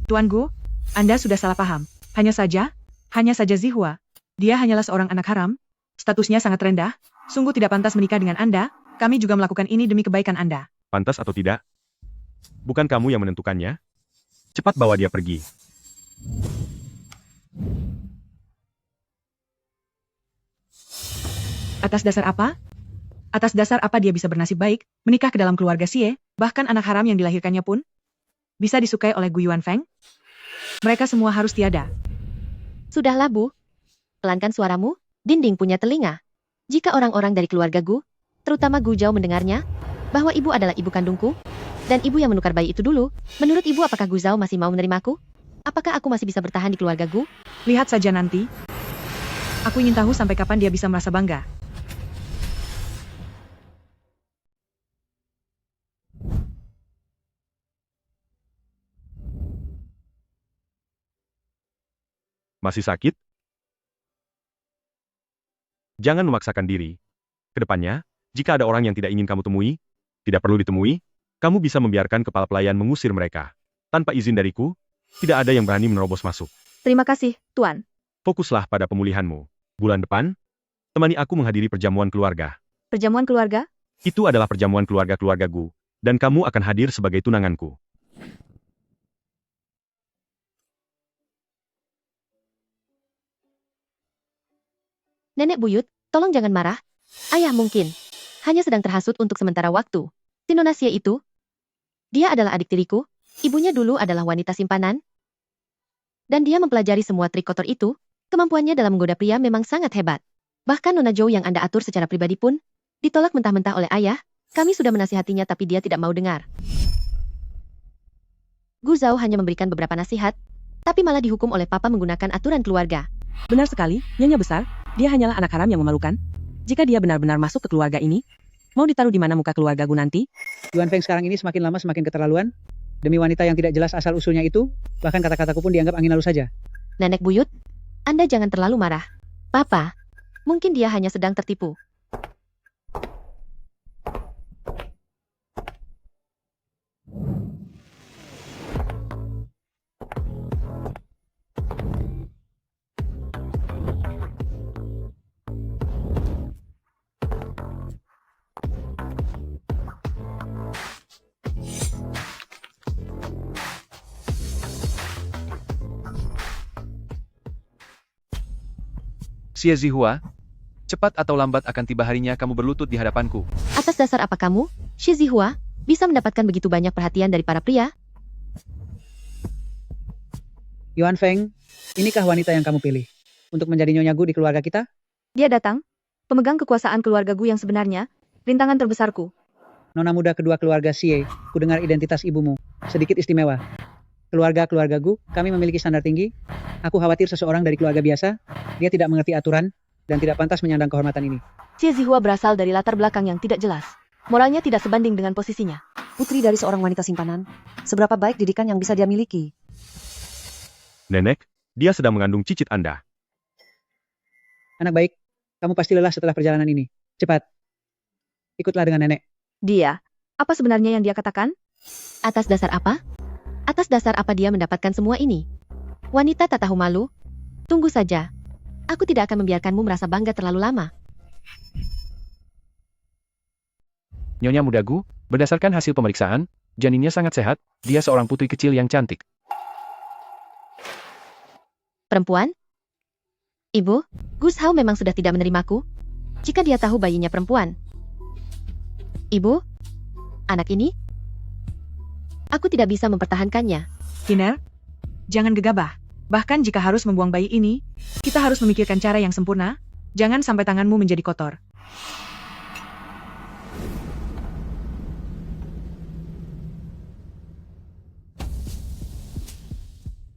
Tuan Gu, Anda sudah salah paham. Hanya saja Zihua. Dia hanyalah seorang anak haram. Statusnya sangat rendah. Sungguh tidak pantas menikah dengan Anda. Kami juga melakukan ini demi kebaikan Anda. Pantas atau tidak? Bukan kamu yang menentukannya? Cepat bawa dia pergi. Atas dasar apa? Atas dasar apa dia bisa bernasib baik, menikah ke dalam keluarga Xie, bahkan anak haram yang dilahirkannya pun bisa disukai oleh Gu Yuanfeng? Mereka semua harus tiada. Sudahlah Bu. Pelankan suaramu, dinding punya telinga. Jika orang-orang dari keluarga Gu, terutama Gu Zhao mendengarnya, bahwa ibu adalah ibu kandungku, dan ibu yang menukar bayi itu dulu, menurut ibu apakah Gu Zhao masih mau menerimaku? Apakah aku masih bisa bertahan di keluarga Gu? Lihat saja nanti. Aku ingin tahu sampai kapan dia bisa merasa bangga. Masih sakit? Jangan memaksakan diri. Kedepannya, jika ada orang yang tidak ingin kamu temui, tidak perlu ditemui, kamu bisa membiarkan kepala pelayan mengusir mereka. Tanpa izin dariku, tidak ada yang berani menerobos masuk. Terima kasih, Tuan. Fokuslah pada pemulihanmu. Bulan depan, temani aku menghadiri perjamuan keluarga. Perjamuan keluarga? Itu adalah perjamuan keluarga-keluarga Gu, dan kamu akan hadir sebagai tunanganku. Nenek buyut, tolong jangan marah. Ayah mungkin hanya sedang terhasut untuk sementara waktu. Si Nona Xie itu, dia adalah adik tiriku. Ibunya dulu adalah wanita simpanan. Dan dia mempelajari semua trik kotor itu. Kemampuannya dalam menggoda pria memang sangat hebat. Bahkan Nona Zhou yang Anda atur secara pribadi pun ditolak mentah-mentah oleh ayah. Kami sudah menasihatinya tapi dia tidak mau dengar. Gu Zhao hanya memberikan beberapa nasihat, tapi malah dihukum oleh papa menggunakan aturan keluarga. Benar sekali, Nyonya besar, dia hanyalah anak haram yang memalukan. Jika dia benar-benar masuk ke keluarga ini, mau ditaruh di mana muka keluarga Gu nanti? Yuan Feng sekarang ini semakin lama semakin keterlaluan. Demi wanita yang tidak jelas asal-usulnya itu, bahkan kata-kataku pun dianggap angin lalu saja. Nenek buyut, Anda jangan terlalu marah. Papa, mungkin dia hanya sedang tertipu. Xie Zihua, cepat atau lambat akan tiba harinya kamu berlutut di hadapanku. Atas dasar apa kamu, Xie Zihua, bisa mendapatkan begitu banyak perhatian dari para pria? Yuan Feng, inikah wanita yang kamu pilih untuk menjadi Nyonya Gu di keluarga kita? Dia datang, pemegang kekuasaan keluarga Gu yang sebenarnya, rintangan terbesarku. Nona muda kedua keluarga Xie, ku dengar identitas ibumu sedikit istimewa. Keluarga-keluarga Gu, kami memiliki standar tinggi. Aku khawatir seseorang dari keluarga biasa, dia tidak mengerti aturan, dan tidak pantas menyandang kehormatan ini. Xie Zihua berasal dari latar belakang yang tidak jelas. Moralnya tidak sebanding dengan posisinya. Putri dari seorang wanita simpanan, seberapa baik didikan yang bisa dia miliki? Nenek, dia sedang mengandung cicit Anda. Anak baik, kamu pasti lelah setelah perjalanan ini. Cepat, ikutlah dengan nenek. Dia, apa sebenarnya yang dia katakan? Atas dasar apa? Atas dasar apa dia mendapatkan semua ini? Wanita tak tahu malu? Tunggu saja. Aku tidak akan membiarkanmu merasa bangga terlalu lama. Nyonya muda Gu, berdasarkan hasil pemeriksaan, janinnya sangat sehat, dia seorang putri kecil yang cantik. Perempuan? Ibu, Gu Zhao memang sudah tidak menerimaku. Jika dia tahu bayinya perempuan. Ibu, anak ini? Aku tidak bisa mempertahankannya. Kiner, jangan gegabah. Bahkan jika harus membuang bayi ini, kita harus memikirkan cara yang sempurna. Jangan sampai tanganmu menjadi kotor.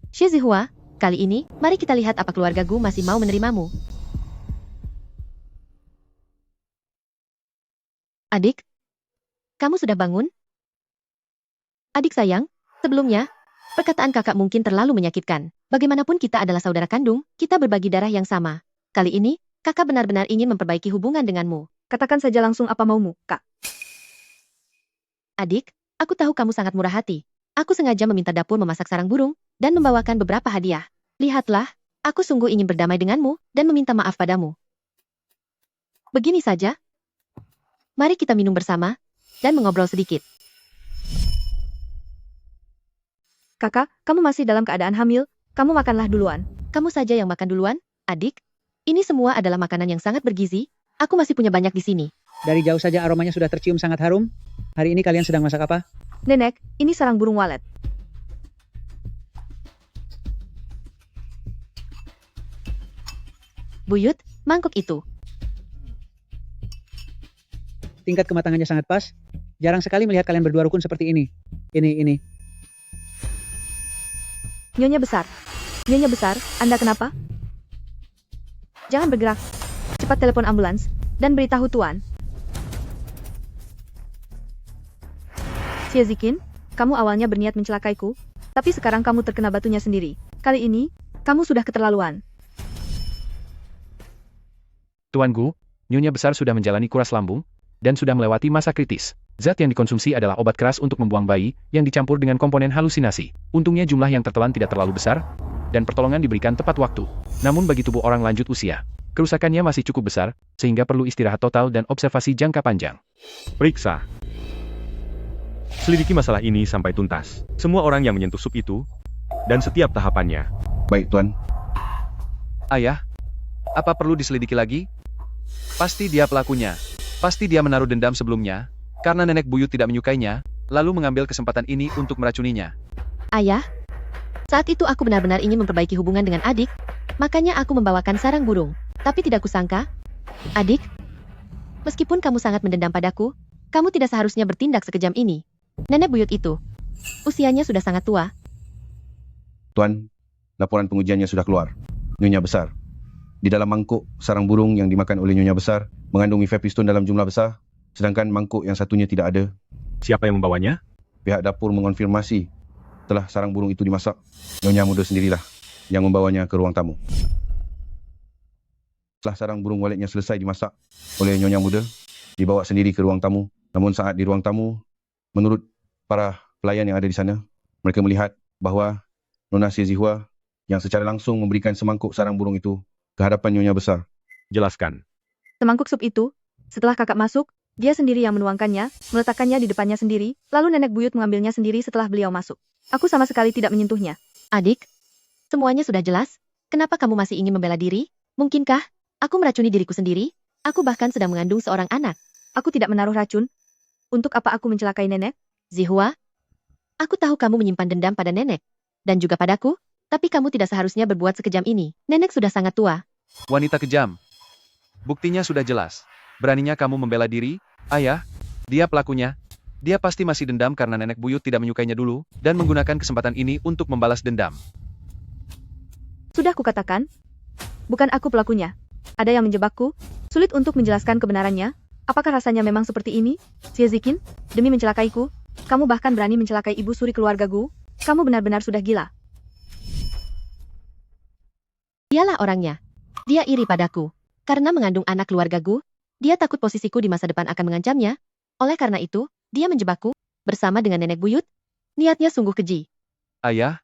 Xie Zihua, kali ini, mari kita lihat apa keluarga Gu masih mau menerimamu. Adik, kamu sudah bangun? Adik sayang, sebelumnya, perkataan kakak mungkin terlalu menyakitkan. Bagaimanapun kita adalah saudara kandung, kita berbagi darah yang sama. Kali ini, kakak benar-benar ingin memperbaiki hubungan denganmu. Katakan saja langsung apa maumu, Kak. Adik, aku tahu kamu sangat murah hati. Aku sengaja meminta dapur memasak sarang burung, dan membawakan beberapa hadiah. Lihatlah, aku sungguh ingin berdamai denganmu, dan meminta maaf padamu. Begini saja. Mari kita minum bersama, dan mengobrol sedikit. Kakak, kamu masih dalam keadaan hamil, kamu makanlah duluan. Kamu saja yang makan duluan, adik. Ini semua adalah makanan yang sangat bergizi. Aku masih punya banyak di sini. Dari jauh saja aromanya sudah tercium sangat harum. Hari ini kalian sedang masak apa? Nenek, ini sarang burung walet. Buyut, mangkuk itu. Tingkat kematangannya sangat pas. Jarang sekali melihat kalian berdua rukun seperti ini. Ini. Nyonya besar, Anda kenapa? Jangan bergerak. Cepat telepon ambulans, dan beritahu Tuan. Xie Zikin, kamu awalnya berniat mencelakaiku, tapi sekarang kamu terkena batunya sendiri. Kali ini, kamu sudah keterlaluan. Tuan Gu, Nyonya besar sudah menjalani kuras lambung, dan sudah melewati masa kritis. Zat yang dikonsumsi adalah obat keras untuk membuang bayi, yang dicampur dengan komponen halusinasi. Untungnya jumlah yang tertelan tidak terlalu besar, dan pertolongan diberikan tepat waktu. Namun bagi tubuh orang lanjut usia, kerusakannya masih cukup besar, sehingga perlu istirahat total dan observasi jangka panjang. Periksa. Selidiki masalah ini sampai tuntas. Semua orang yang menyentuh sup itu, dan setiap tahapannya. Baik, Tuan. Ayah, apa perlu diselidiki lagi? Pasti dia pelakunya. Pasti dia menaruh dendam sebelumnya, karena nenek buyut tidak menyukainya, lalu mengambil kesempatan ini untuk meracuninya. Ayah, saat itu aku benar-benar ingin memperbaiki hubungan dengan adik, makanya aku membawakan sarang burung. Tapi tidak kusangka, adik, meskipun kamu sangat mendendam padaku, kamu tidak seharusnya bertindak sekejam ini. Nenek buyut itu, usianya sudah sangat tua. Tuan, laporan pengujiannya sudah keluar. Nyonya besar. Di dalam mangkuk, sarang burung yang dimakan oleh Nyonya besar mengandung mifepristone dalam jumlah besar, sedangkan mangkuk yang satunya tidak ada. Siapa yang membawanya? Pihak dapur mengonfirmasi setelah sarang burung itu dimasak, Nyonya muda sendirilah yang membawanya ke ruang tamu. Setelah sarang burung waletnya selesai dimasak oleh Nyonya muda, dibawa sendiri ke ruang tamu. Namun saat di ruang tamu, menurut para pelayan yang ada di sana, mereka melihat bahawa Nona Xie Zihua yang secara langsung memberikan semangkuk sarang burung itu ke hadapan Nyonya besar. Jelaskan. Semangkuk sup itu, setelah kakak masuk, dia sendiri yang menuangkannya, meletakkannya di depannya sendiri, lalu nenek buyut mengambilnya sendiri setelah beliau masuk. Aku sama sekali tidak menyentuhnya. Adik, semuanya sudah jelas, kenapa kamu masih ingin membela diri? Mungkinkah aku meracuni diriku sendiri? Aku bahkan sedang mengandung seorang anak. Aku tidak menaruh racun. Untuk apa aku mencelakai nenek? Zihua, aku tahu kamu menyimpan dendam pada nenek, dan juga padaku, tapi kamu tidak seharusnya berbuat sekejam ini. Nenek sudah sangat tua. Wanita kejam. Buktinya sudah jelas. Beraninya kamu membela diri? Ayah, dia pelakunya. Dia pasti masih dendam karena nenek buyut tidak menyukainya dulu, dan menggunakan kesempatan ini untuk membalas dendam. Sudah kukatakan, bukan aku pelakunya. Ada yang menjebakku, sulit untuk menjelaskan kebenarannya. Apakah rasanya memang seperti ini? Xie Ziqin, demi mencelakaiku, kamu bahkan berani mencelakai ibu suri keluarga Gu? Kamu benar-benar sudah gila. Dialah orangnya. Dia iri padaku. Karena mengandung anak keluarga Gu, dia takut posisiku di masa depan akan mengancamnya. Oleh karena itu, dia menjebakku, bersama dengan nenek buyut. Niatnya sungguh keji. Ayah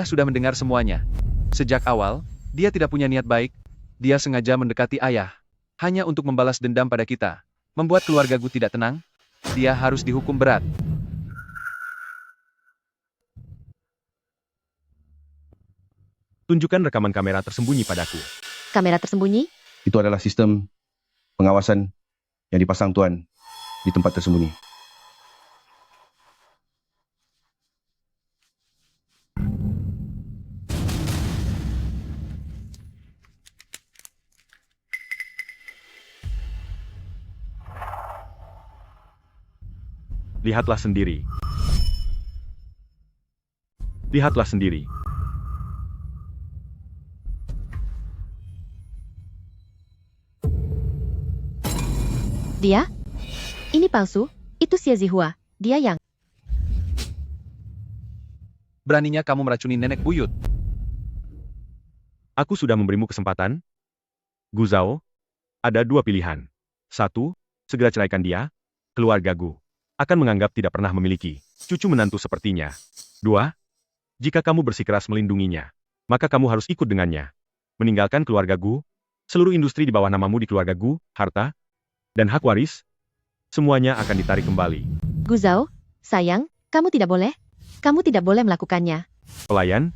sudah mendengar semuanya. Sejak awal, dia tidak punya niat baik. Dia sengaja mendekati ayah. Hanya untuk membalas dendam pada kita. Membuat keluarga Gu tidak tenang. Dia harus dihukum berat. Tunjukkan rekaman kamera tersembunyi padaku. Kamera tersembunyi? Itu adalah sistem pengawasan yang dipasang Tuan di tempat tersembunyi. Lihatlah sendiri. Lihatlah sendiri. Dia? Ini palsu, itu Xie Zihua, dia yang... Beraninya kamu meracuni nenek buyut. Aku sudah memberimu kesempatan. Gu Zhao, ada dua pilihan. Satu, segera ceraikan dia. Keluarga Gu akan menganggap tidak pernah memiliki cucu menantu sepertinya. Dua, jika kamu bersikeras melindunginya, maka kamu harus ikut dengannya. Meninggalkan keluarga Gu, seluruh industri di bawah namamu di keluarga Gu, harta, dan hak waris, semuanya akan ditarik kembali. Gu Zhao, sayang, kamu tidak boleh melakukannya. Pelayan,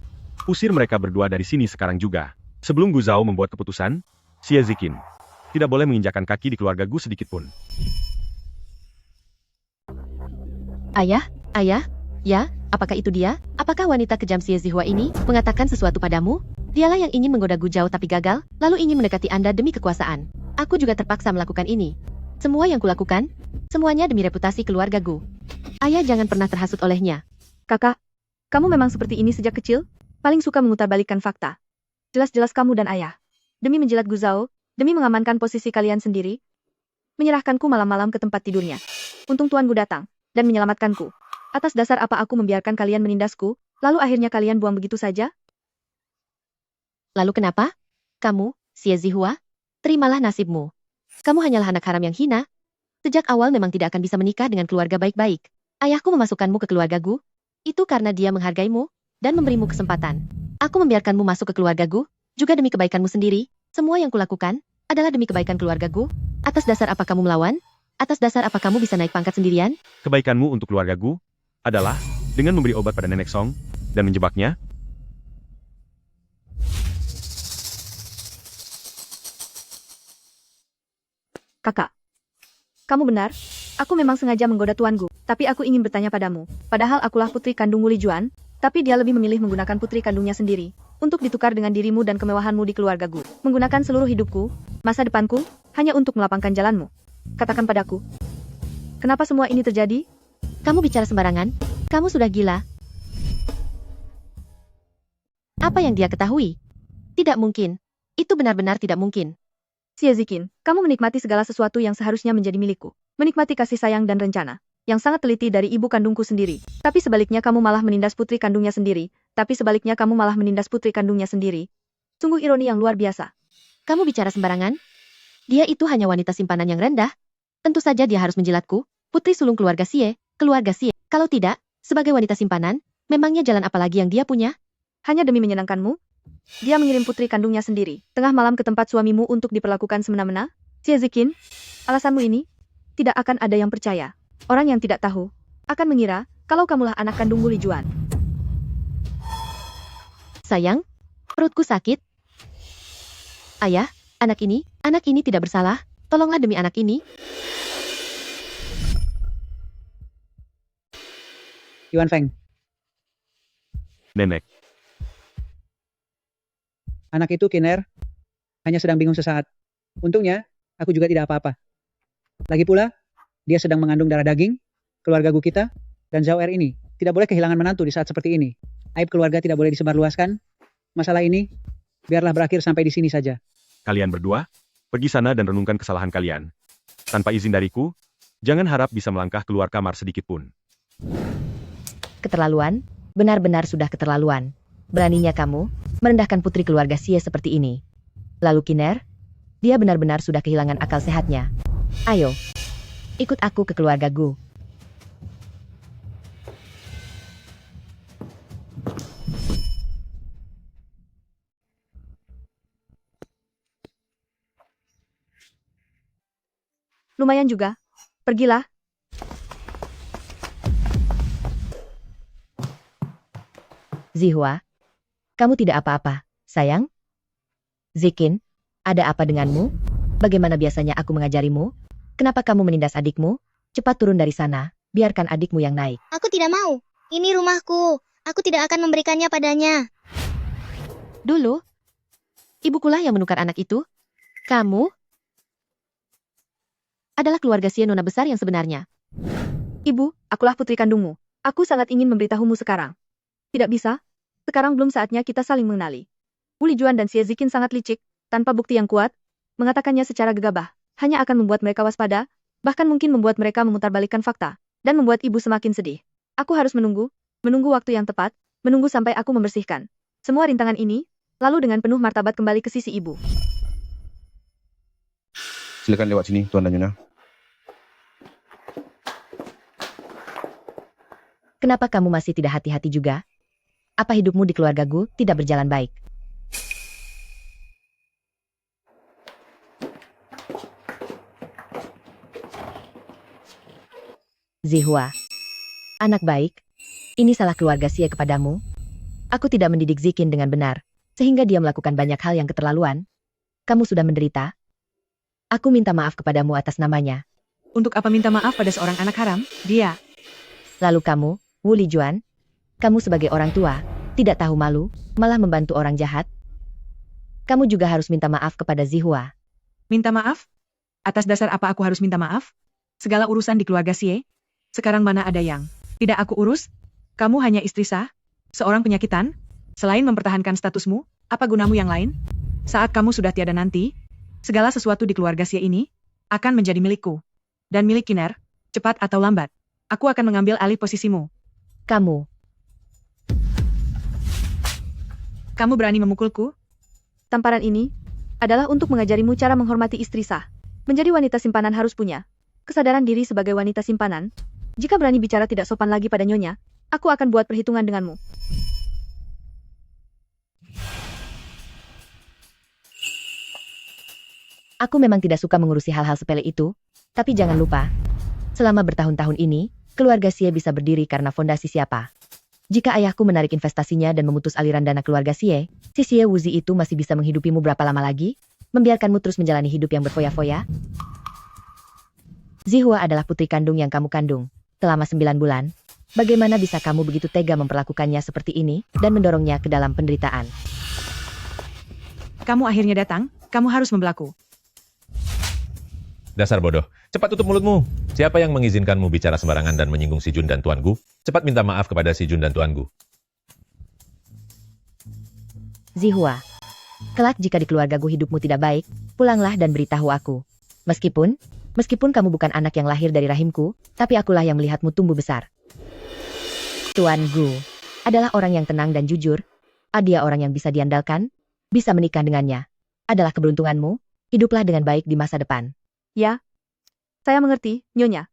usir mereka berdua dari sini sekarang juga. Sebelum Gu Zhao membuat keputusan, Xie Ziqin tidak boleh menginjakkan kaki di keluarga Gu sedikit pun. Ayah, ya, apakah itu dia? Apakah wanita kejam Xie Zihua ini mengatakan sesuatu padamu? Dialah yang ingin menggoda Gu Zhao tapi gagal, lalu ingin mendekati Anda demi kekuasaan. Aku juga terpaksa melakukan ini. Semua yang kulakukan, semuanya demi reputasi keluarga Gu. Ayah jangan pernah terhasut olehnya. Kakak, kamu memang seperti ini sejak kecil? Paling suka memutarbalikkan fakta. Jelas-jelas kamu dan ayah, demi menjilat Gu Zhao, demi mengamankan posisi kalian sendiri, menyerahkanku malam-malam ke tempat tidurnya. Untung Tuan Gu datang dan menyelamatkanku. Atas dasar apa aku membiarkan kalian menindasku, lalu akhirnya kalian buang begitu saja? Lalu kenapa? Kamu, Xie Zihua, Terimalah nasibmu. Kamu hanyalah anak haram yang hina. Sejak awal memang tidak akan bisa menikah dengan keluarga baik-baik. Ayahku memasukkanmu ke keluargaku. Itu karena dia menghargaimu dan memberimu kesempatan. Aku membiarkanmu masuk ke keluargaku, juga demi kebaikanmu sendiri. Semua yang kulakukan adalah demi kebaikan keluargaku. Atas dasar apa kamu melawan? Atas dasar apa kamu bisa naik pangkat sendirian? Kebaikanmu untuk keluargaku adalah dengan memberi obat pada Nenek Song dan menjebaknya. Kakak, kamu benar. Aku memang sengaja menggoda Tuan Gu, tapi aku ingin bertanya padamu. Padahal akulah putri kandung Wuli Juan, tapi dia lebih memilih menggunakan putri kandungnya sendiri untuk ditukar dengan dirimu dan kemewahanmu di keluarga Gu. Menggunakan seluruh hidupku, masa depanku, hanya untuk melapangkan jalanmu. Katakan padaku, kenapa semua ini terjadi? Kamu bicara sembarangan. Kamu sudah gila. Apa yang dia ketahui? Tidak mungkin. Itu benar-benar tidak mungkin. Xie Ziqin, kamu menikmati segala sesuatu yang seharusnya menjadi milikku. Menikmati kasih sayang dan rencana yang sangat teliti dari ibu kandungku sendiri. Tapi sebaliknya kamu malah menindas putri kandungnya sendiri. Sungguh ironi yang luar biasa. Kamu bicara sembarangan? Dia itu hanya wanita simpanan yang rendah. Tentu saja dia harus menjilatku. Putri sulung keluarga Xie. Kalau tidak, sebagai wanita simpanan, memangnya jalan apa lagi yang dia punya? Hanya demi menyenangkanmu? Dia mengirim putri kandungnya sendiri, tengah malam ke tempat suamimu untuk diperlakukan semena-mena? Xie Ziqin, alasanmu ini tidak akan ada yang percaya. Orang yang tidak tahu akan mengira kalau kamulah anak kandung Wuli Juan. Sayang, perutku sakit. Ayah, anak ini tidak bersalah. Tolonglah demi anak ini. Yuan Feng, Nenek, anak itu Kiner hanya sedang bingung sesaat. Untungnya, aku juga tidak apa-apa. Lagi pula, dia sedang mengandung darah daging, keluarga Gu kita, dan Zhao Er ini tidak boleh kehilangan menantu di saat seperti ini. Aib keluarga tidak boleh disebarluaskan. Masalah ini, biarlah berakhir sampai di sini saja. kalian berdua, pergi sana dan renungkan kesalahan kalian. Tanpa izin dariku, jangan harap bisa melangkah keluar kamar sedikit pun. Keterlaluan, benar-benar sudah keterlaluan. Beraninya kamu merendahkan putri keluarga Xie seperti ini. Lalu Kiner, dia benar-benar sudah kehilangan akal sehatnya. Ayo, ikut aku ke keluarga Gu. Lumayan juga. Pergilah. Zihua, kamu tidak apa-apa, sayang? Ziqin, ada apa denganmu? Bagaimana biasanya aku mengajarimu? Kenapa kamu menindas adikmu? Cepat turun dari sana, biarkan adikmu yang naik. Aku tidak mau. Ini rumahku. Aku tidak akan memberikannya padanya. Dulu, ibukulah yang menukar anak itu. Kamu adalah keluarga Xie nona besar yang sebenarnya. Ibu, akulah putri kandungmu. Aku sangat ingin memberitahumu sekarang. Tidak bisa. Sekarang belum saatnya kita saling mengenali. Wuli Juan dan Xie Ziqin sangat licik, tanpa bukti yang kuat, mengatakannya secara gegabah, hanya akan membuat mereka waspada, bahkan mungkin membuat mereka memutarbalikkan fakta, dan membuat ibu semakin sedih. Aku harus menunggu waktu yang tepat, menunggu sampai aku membersihkan semua rintangan ini, lalu dengan penuh martabat kembali ke sisi ibu. Silakan lewat sini, Tuan dan Nyonya. Kenapa kamu masih tidak hati-hati juga? Apa hidupmu di keluarga Gu tidak berjalan baik? Zihua, anak baik, ini salah keluarga Xie kepadamu. Aku tidak mendidik Ziqin dengan benar, sehingga dia melakukan banyak hal yang keterlaluan. Kamu sudah menderita. Aku minta maaf kepadamu atas namanya. Untuk apa minta maaf pada seorang anak haram? Dia. Lalu kamu, Wuli Juan, kamu sebagai orang tua, tidak tahu malu, malah membantu orang jahat. Kamu juga harus minta maaf kepada Zihua. Minta maaf? Atas dasar apa aku harus minta maaf? Segala urusan di keluarga Xie? Sekarang mana ada yang tidak aku urus? Kamu hanya istri sah? Seorang penyakitan? Selain mempertahankan statusmu, apa gunamu yang lain? Saat kamu sudah tiada nanti, segala sesuatu di keluarga Xie ini akan menjadi milikku. Dan milik Kiner, cepat atau lambat. Aku akan mengambil alih posisimu. Kamu berani memukulku? Tamparan ini adalah untuk mengajarimu cara menghormati istri sah. Menjadi wanita simpanan harus punya kesadaran diri sebagai wanita simpanan. Jika berani bicara tidak sopan lagi pada nyonya, aku akan buat perhitungan denganmu. Aku memang tidak suka mengurusi hal-hal sepele itu, tapi jangan lupa, selama bertahun-tahun ini, keluarga Xie bisa berdiri karena fondasi siapa. Jika ayahku menarik investasinya dan memutus aliran dana keluarga Xie, si Xie Wuzi itu masih bisa menghidupimu berapa lama lagi? Membiarkanmu terus menjalani hidup yang berfoya-foya? Zihua adalah putri kandung yang kamu kandung selama 9 bulan. Bagaimana bisa kamu begitu tega memperlakukannya seperti ini dan mendorongnya ke dalam penderitaan? Kamu akhirnya datang, kamu harus membelaku. Dasar bodoh. Cepat tutup mulutmu. Siapa yang mengizinkanmu bicara sembarangan dan menyinggung si Jun dan Tuan Gu? Cepat minta maaf kepada si Jun dan Tuan Gu. Zihua, kelak jika di keluarga Gu hidupmu tidak baik, pulanglah dan beritahu aku. Meskipun kamu bukan anak yang lahir dari rahimku, tapi akulah yang melihatmu tumbuh besar. Tuan Gu adalah orang yang tenang dan jujur. Dia orang yang bisa diandalkan, bisa menikah dengannya. Adalah keberuntunganmu, hiduplah dengan baik di masa depan. Ya, saya mengerti, Nyonya.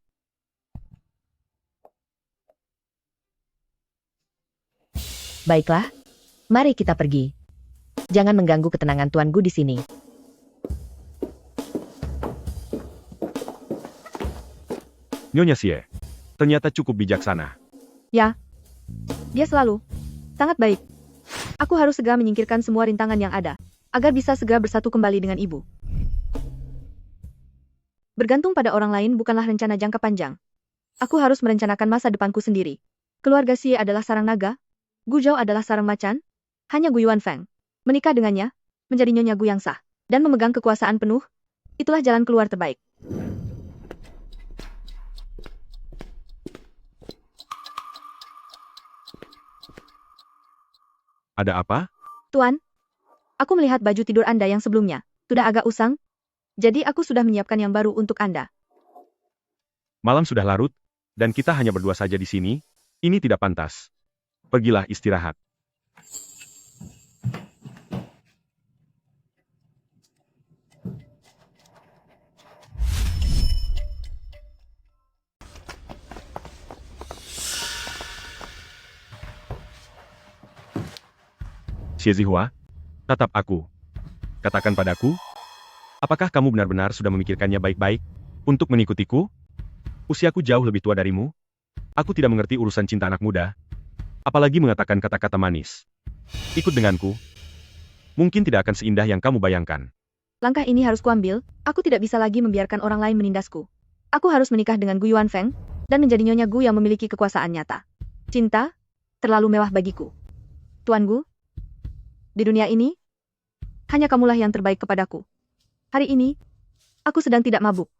Baiklah, mari kita pergi. Jangan mengganggu ketenangan Tuan Gu di sini. Nyonya Xie, ternyata cukup bijaksana. Ya, dia selalu sangat baik. Aku harus segera menyingkirkan semua rintangan yang ada, agar bisa segera bersatu kembali dengan ibu. Bergantung pada orang lain bukanlah rencana jangka panjang. Aku harus merencanakan masa depanku sendiri. Keluarga Xie adalah sarang naga, Gu Zhao adalah sarang macan, hanya Gu Yuanfeng. Menikah dengannya, menjadi nyonya Gu yang sah, dan memegang kekuasaan penuh, itulah jalan keluar terbaik. Ada apa? Tuan, aku melihat baju tidur Anda yang sebelumnya, sudah agak usang, jadi aku sudah menyiapkan yang baru untuk Anda. Malam sudah larut, dan kita hanya berdua saja di sini. Ini tidak pantas. Pergilah istirahat. Xie Zihua, tatap aku. Katakan padaku, apakah kamu benar-benar sudah memikirkannya baik-baik untuk mengikutiku? Usiaku jauh lebih tua darimu. Aku tidak mengerti urusan cinta anak muda. Apalagi mengatakan kata-kata manis. Ikut denganku. Mungkin tidak akan seindah yang kamu bayangkan. Langkah ini harus kuambil, aku tidak bisa lagi membiarkan orang lain menindasku. Aku harus menikah dengan Gu Yuanfeng, dan menjadi nyonya Gu yang memiliki kekuasaan nyata. Cinta, terlalu mewah bagiku. Tuan Gu, di dunia ini, hanya kamulah yang terbaik kepadaku. Hari ini, aku sedang tidak mabuk.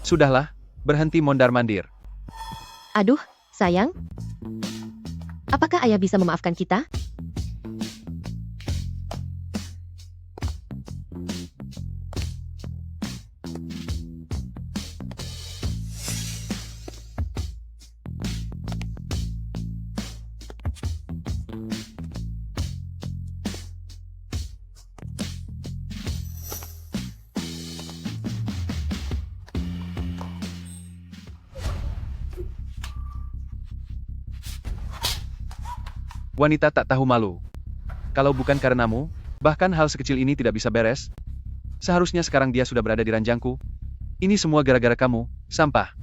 Sudahlah, berhenti mondar-mandir. Aduh, sayang. Apakah ayah bisa memaafkan kita? Wanita tak tahu malu. Kalau bukan karenamu, bahkan hal sekecil ini tidak bisa beres. Seharusnya sekarang dia sudah berada di ranjangku. Ini semua gara-gara kamu, sampah.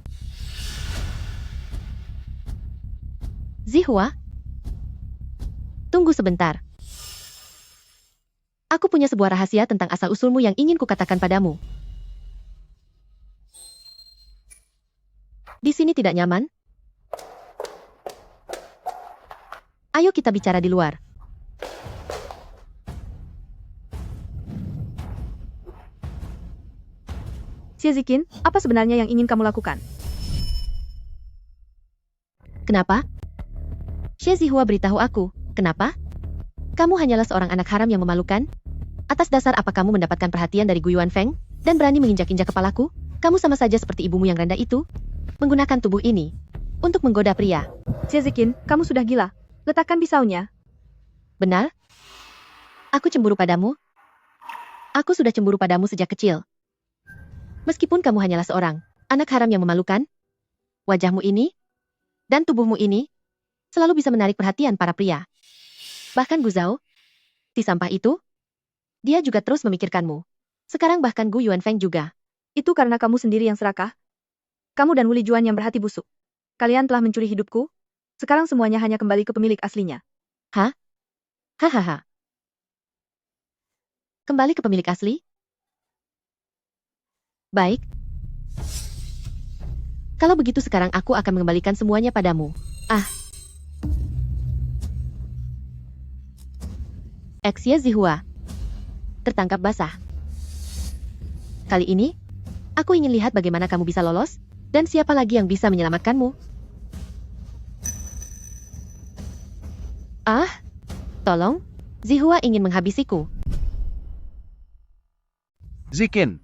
Zihua, tunggu sebentar. Aku punya sebuah rahasia tentang asal-usulmu yang ingin kukatakan padamu. Di sini tidak nyaman? Ayo kita bicara di luar. Xie Ziqin, apa sebenarnya yang ingin kamu lakukan? Kenapa? Xie Zihua beritahu aku, kenapa? Kamu hanyalah seorang anak haram yang memalukan? Atas dasar apa kamu mendapatkan perhatian dari Gu Yuanfeng dan berani menginjak-injak kepalaku? Kamu sama saja seperti ibumu yang rendah itu, menggunakan tubuh ini untuk menggoda pria. Xie Ziqin, kamu sudah gila. Letakkan pisaunya. Benar? Aku cemburu padamu? Aku sudah cemburu padamu sejak kecil. Meskipun kamu hanyalah seorang anak haram yang memalukan, wajahmu ini dan tubuhmu ini selalu bisa menarik perhatian para pria. Bahkan Gu Zhao, si sampah itu, dia juga terus memikirkanmu. Sekarang bahkan Gu Yuanfeng juga. Itu karena kamu sendiri yang serakah. Kamu dan Wuli Juan yang berhati busuk. Kalian telah mencuri hidupku. Sekarang semuanya hanya kembali ke pemilik aslinya. Hah? Hahaha. Kembali ke pemilik asli? Baik. Kalau begitu sekarang aku akan mengembalikan semuanya padamu. Xie Zihua. Tertangkap basah. Kali ini, aku ingin lihat bagaimana kamu bisa lolos, dan siapa lagi yang bisa menyelamatkanmu. Tolong, Zihua ingin menghabisiku. Ziqin.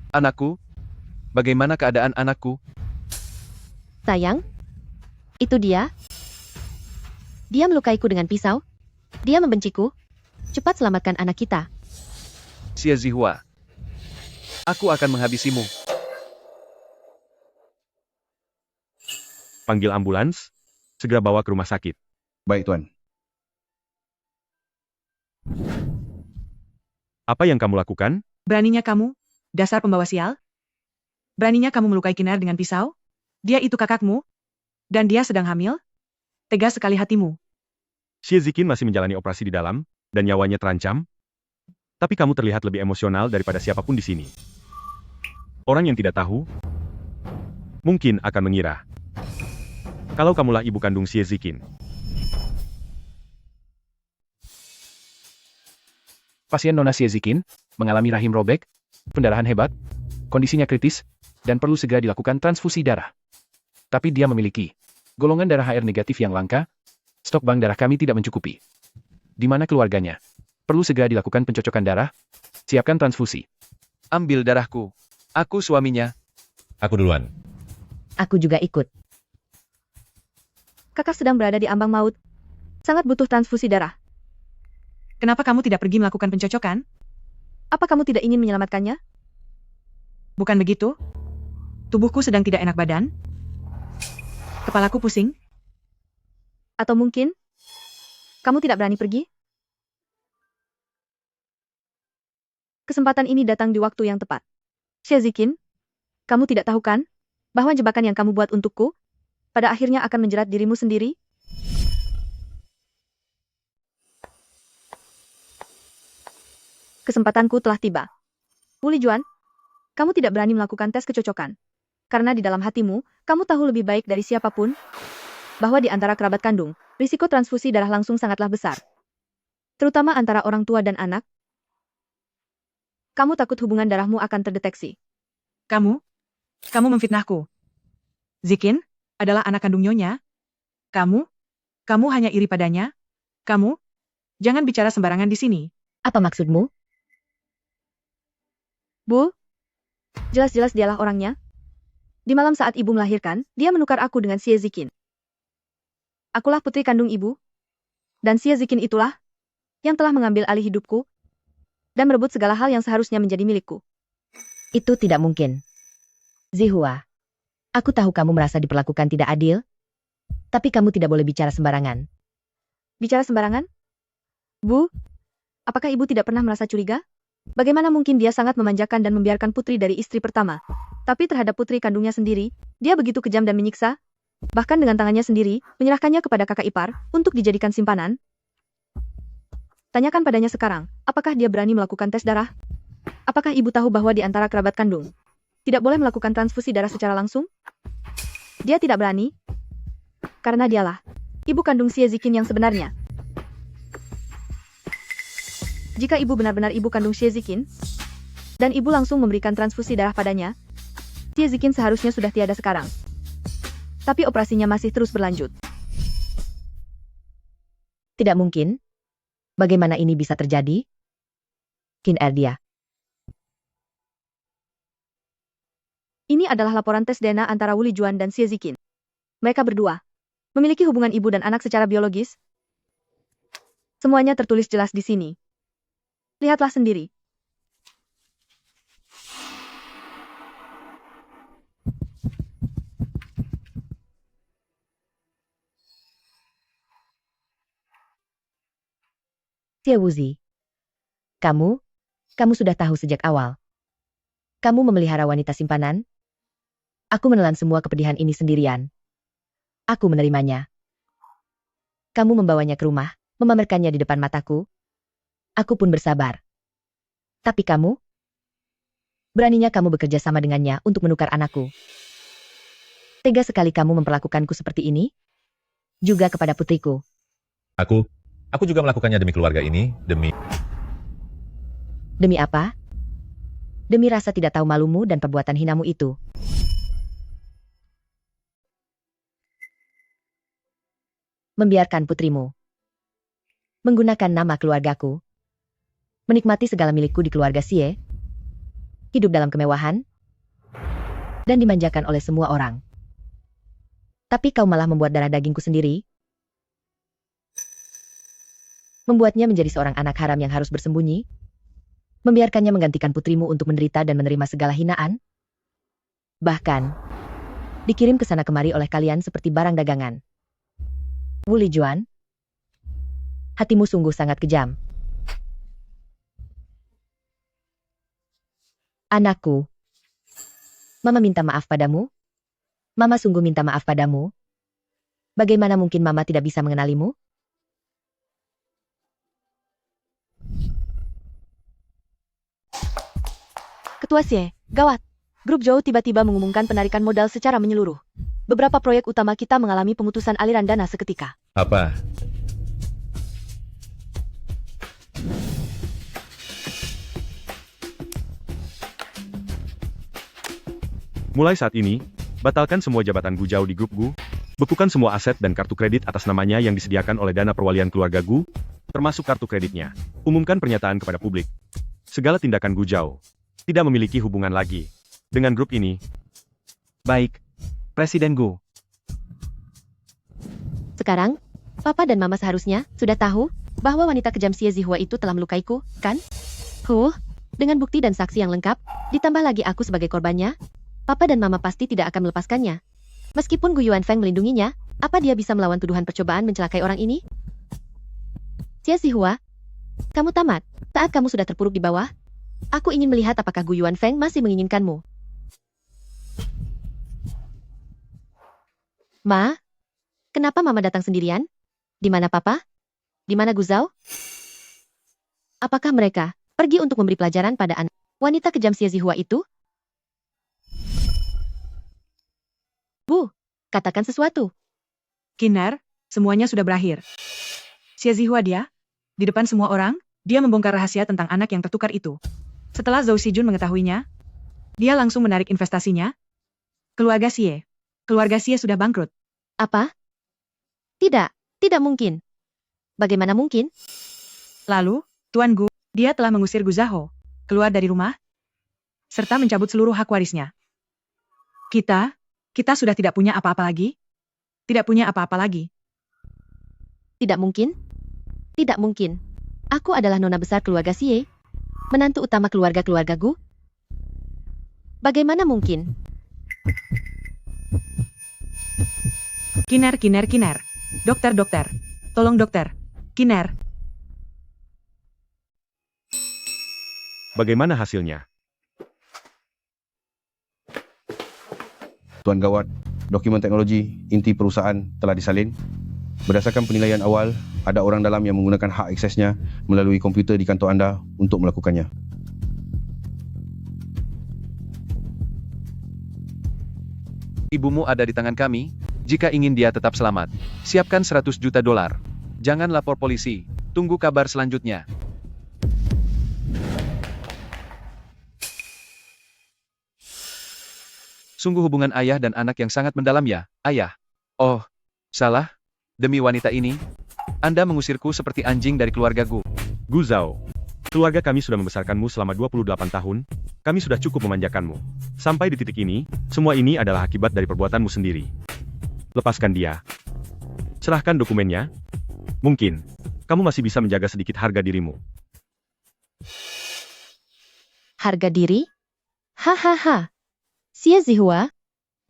Anakku, bagaimana keadaan anakku? Sayang, itu dia. Dia melukaiku dengan pisau. Dia membenciku. Cepat selamatkan anak kita. Xie Zihua. Aku akan menghabisimu. Panggil ambulans, segera bawa ke rumah sakit. Baik, Tuan. Apa yang kamu lakukan? Beraninya kamu, dasar pembawa sial? Beraninya kamu melukai Kinar dengan pisau? Dia itu kakakmu? Dan dia sedang hamil? Tegas sekali hatimu. Xie Ziqin masih menjalani operasi di dalam, dan nyawanya terancam. Tapi kamu terlihat lebih emosional daripada siapapun di sini. Orang yang tidak tahu, mungkin akan mengira kalau kamulah ibu kandung Xie Ziqin. Pasien Nona Xie Ziqin mengalami rahim robek, pendarahan hebat, kondisinya kritis, dan perlu segera dilakukan transfusi darah. Tapi dia memiliki golongan darah HR negatif yang langka. Stok bank darah kami tidak mencukupi. Di mana keluarganya? Perlu segera dilakukan pencocokan darah. Siapkan transfusi. Ambil darahku. Aku suaminya. Aku duluan. Aku juga ikut. Kakak sedang berada di ambang maut. Sangat butuh transfusi darah. Kenapa kamu tidak pergi melakukan pencocokan? Apa kamu tidak ingin menyelamatkannya? Bukan begitu? Tubuhku sedang tidak enak badan. Kepalaku pusing. Atau mungkin, kamu tidak berani pergi? Kesempatan ini datang di waktu yang tepat. Xie Ziqin, kamu tidak tahu kan, bahwa jebakan yang kamu buat untukku, pada akhirnya akan menjerat dirimu sendiri? Kesempatanku telah tiba. Wuli Juan, kamu tidak berani melakukan tes kecocokan. Karena di dalam hatimu, kamu tahu lebih baik dari siapapun, bahwa di antara kerabat kandung, risiko transfusi darah langsung sangatlah besar. Terutama antara orang tua dan anak. Kamu takut hubungan darahmu akan terdeteksi. Kamu memfitnahku. Ziqin adalah anak kandung Nyonya. Kamu hanya iri padanya. Kamu, jangan bicara sembarangan di sini. Apa maksudmu? Bu, jelas-jelas dialah orangnya. Di malam saat ibu melahirkan, dia menukar aku dengan Xie Ziqin. Akulah putri kandung ibu. Dan Xie Ziqin itulah yang telah mengambil alih hidupku dan merebut segala hal yang seharusnya menjadi milikku. Itu tidak mungkin. Zihua, aku tahu kamu merasa diperlakukan tidak adil, tapi kamu tidak boleh bicara sembarangan. Bicara sembarangan? Bu, apakah ibu tidak pernah merasa curiga? Bagaimana mungkin dia sangat memanjakan dan membiarkan putri dari istri pertama, tapi terhadap putri kandungnya sendiri, dia begitu kejam dan menyiksa? Bahkan dengan tangannya sendiri, menyerahkannya kepada kakak ipar, untuk dijadikan simpanan. Tanyakan padanya sekarang, apakah dia berani melakukan tes darah? Apakah ibu tahu bahwa di antara kerabat kandung, tidak boleh melakukan transfusi darah secara langsung? Dia tidak berani, karena dialah ibu kandung Xie Ziqin yang sebenarnya. Jika ibu benar-benar ibu kandung Xie Ziqin, dan ibu langsung memberikan transfusi darah padanya, Xie Ziqin seharusnya sudah tiada sekarang. Tapi operasinya masih terus berlanjut. Tidak mungkin. Bagaimana ini bisa terjadi? Qin Erdia. Ini adalah laporan tes DNA antara Wu Lijuan dan Xie Ziqin. Mereka berdua memiliki hubungan ibu dan anak secara biologis. Semuanya tertulis jelas di sini. Lihatlah sendiri. Xie Wuzi. Kamu sudah tahu sejak awal. Kamu memelihara wanita simpanan. Aku menelan semua kepedihan ini sendirian. Aku menerimanya. Kamu membawanya ke rumah, memamerkannya di depan mataku. Aku pun bersabar. Tapi kamu? Beraninya kamu bekerja sama dengannya untuk menukar anakku. Tega sekali kamu memperlakukanku seperti ini. Juga kepada putriku. Aku juga melakukannya demi keluarga ini, demi apa? Demi rasa tidak tahu malumu dan perbuatan hinamu itu. Membiarkan putrimu menggunakan nama keluargaku, menikmati segala milikku di keluarga Xie, hidup dalam kemewahan, dan dimanjakan oleh semua orang. Tapi kau malah membuat darah dagingku sendiri, membuatnya menjadi seorang anak haram yang harus bersembunyi, membiarkannya menggantikan putrimu untuk menderita dan menerima segala hinaan, bahkan dikirim ke sana kemari oleh kalian seperti barang dagangan. Wu Lijuan, hatimu sungguh sangat kejam. Anakku, Mama minta maaf padamu. Mama sungguh minta maaf padamu. Bagaimana mungkin Mama tidak bisa mengenalimu? Ketua Xie, gawat. Grup Zhou tiba-tiba mengumumkan penarikan modal secara menyeluruh. Beberapa proyek utama kita mengalami pemutusan aliran dana seketika. apa? Mulai saat ini, batalkan semua jabatan Gu Zhao di grup Gu, bekukan semua aset dan kartu kredit atas namanya yang disediakan oleh dana perwalian keluarga Gu, termasuk kartu kreditnya. Umumkan pernyataan kepada publik. Segala tindakan Gu Zhao tidak memiliki hubungan lagi dengan grup ini. Baik, Presiden Gu. Sekarang, Papa dan Mama seharusnya sudah tahu bahwa wanita kejam Xie Zihua itu telah melukaiku, kan? Dengan bukti dan saksi yang lengkap, ditambah lagi aku sebagai korbannya, Papa dan Mama pasti tidak akan melepaskannya. Meskipun Gu Yuanfeng melindunginya, apa dia bisa melawan tuduhan percobaan mencelakai orang ini? Xie Zihua, kamu tamat. Saat kamu sudah terpuruk di bawah, aku ingin melihat apakah Gu Yuanfeng masih menginginkanmu. Ma, kenapa Mama datang sendirian? Di mana Papa? Di mana Gu Zhao? Apakah mereka pergi untuk memberi pelajaran pada anak wanita kejam Xie Zihua itu? Bu, katakan sesuatu. Kinar, semuanya sudah berakhir. Xie Zihua dia, di depan semua orang, dia membongkar rahasia tentang anak yang tertukar itu. Setelah Zhou Xijun mengetahuinya, dia langsung menarik investasinya. Keluarga Xie sudah bangkrut. Apa? Tidak mungkin. Bagaimana mungkin? Lalu, Tuan Gu, dia telah mengusir Gu Zhao keluar dari rumah, serta mencabut seluruh hak warisnya. Kita sudah tidak punya apa-apa lagi? Tidak punya apa-apa lagi. Tidak mungkin. Tidak mungkin. Aku adalah nona besar keluarga Xie, menantu utama keluarga-keluarga Gu. Bagaimana mungkin? Kinar. Dokter. Tolong dokter. Kinar. Bagaimana hasilnya? Tuan Gawat, dokumen teknologi inti perusahaan telah disalin. Berdasarkan penilaian awal, ada orang dalam yang menggunakan hak aksesnya melalui komputer di kantor anda untuk melakukannya. Ibumu ada di tangan kami. Jika ingin dia tetap selamat, siapkan 100 juta dolar. Jangan lapor polisi. Tunggu kabar selanjutnya. Sungguh hubungan ayah dan anak yang sangat mendalam ya, ayah. Oh, salah. Demi wanita ini, Anda mengusirku seperti anjing dari keluarga Gu. Gu Zhao, Keluarga kami sudah membesarkanmu selama 28 tahun, kami sudah cukup memanjakanmu. Sampai di titik ini, semua ini adalah akibat dari perbuatanmu sendiri. Lepaskan dia. Serahkan dokumennya. Mungkin, kamu masih bisa menjaga sedikit harga dirimu. Harga diri? Hahaha. Xie Zihua,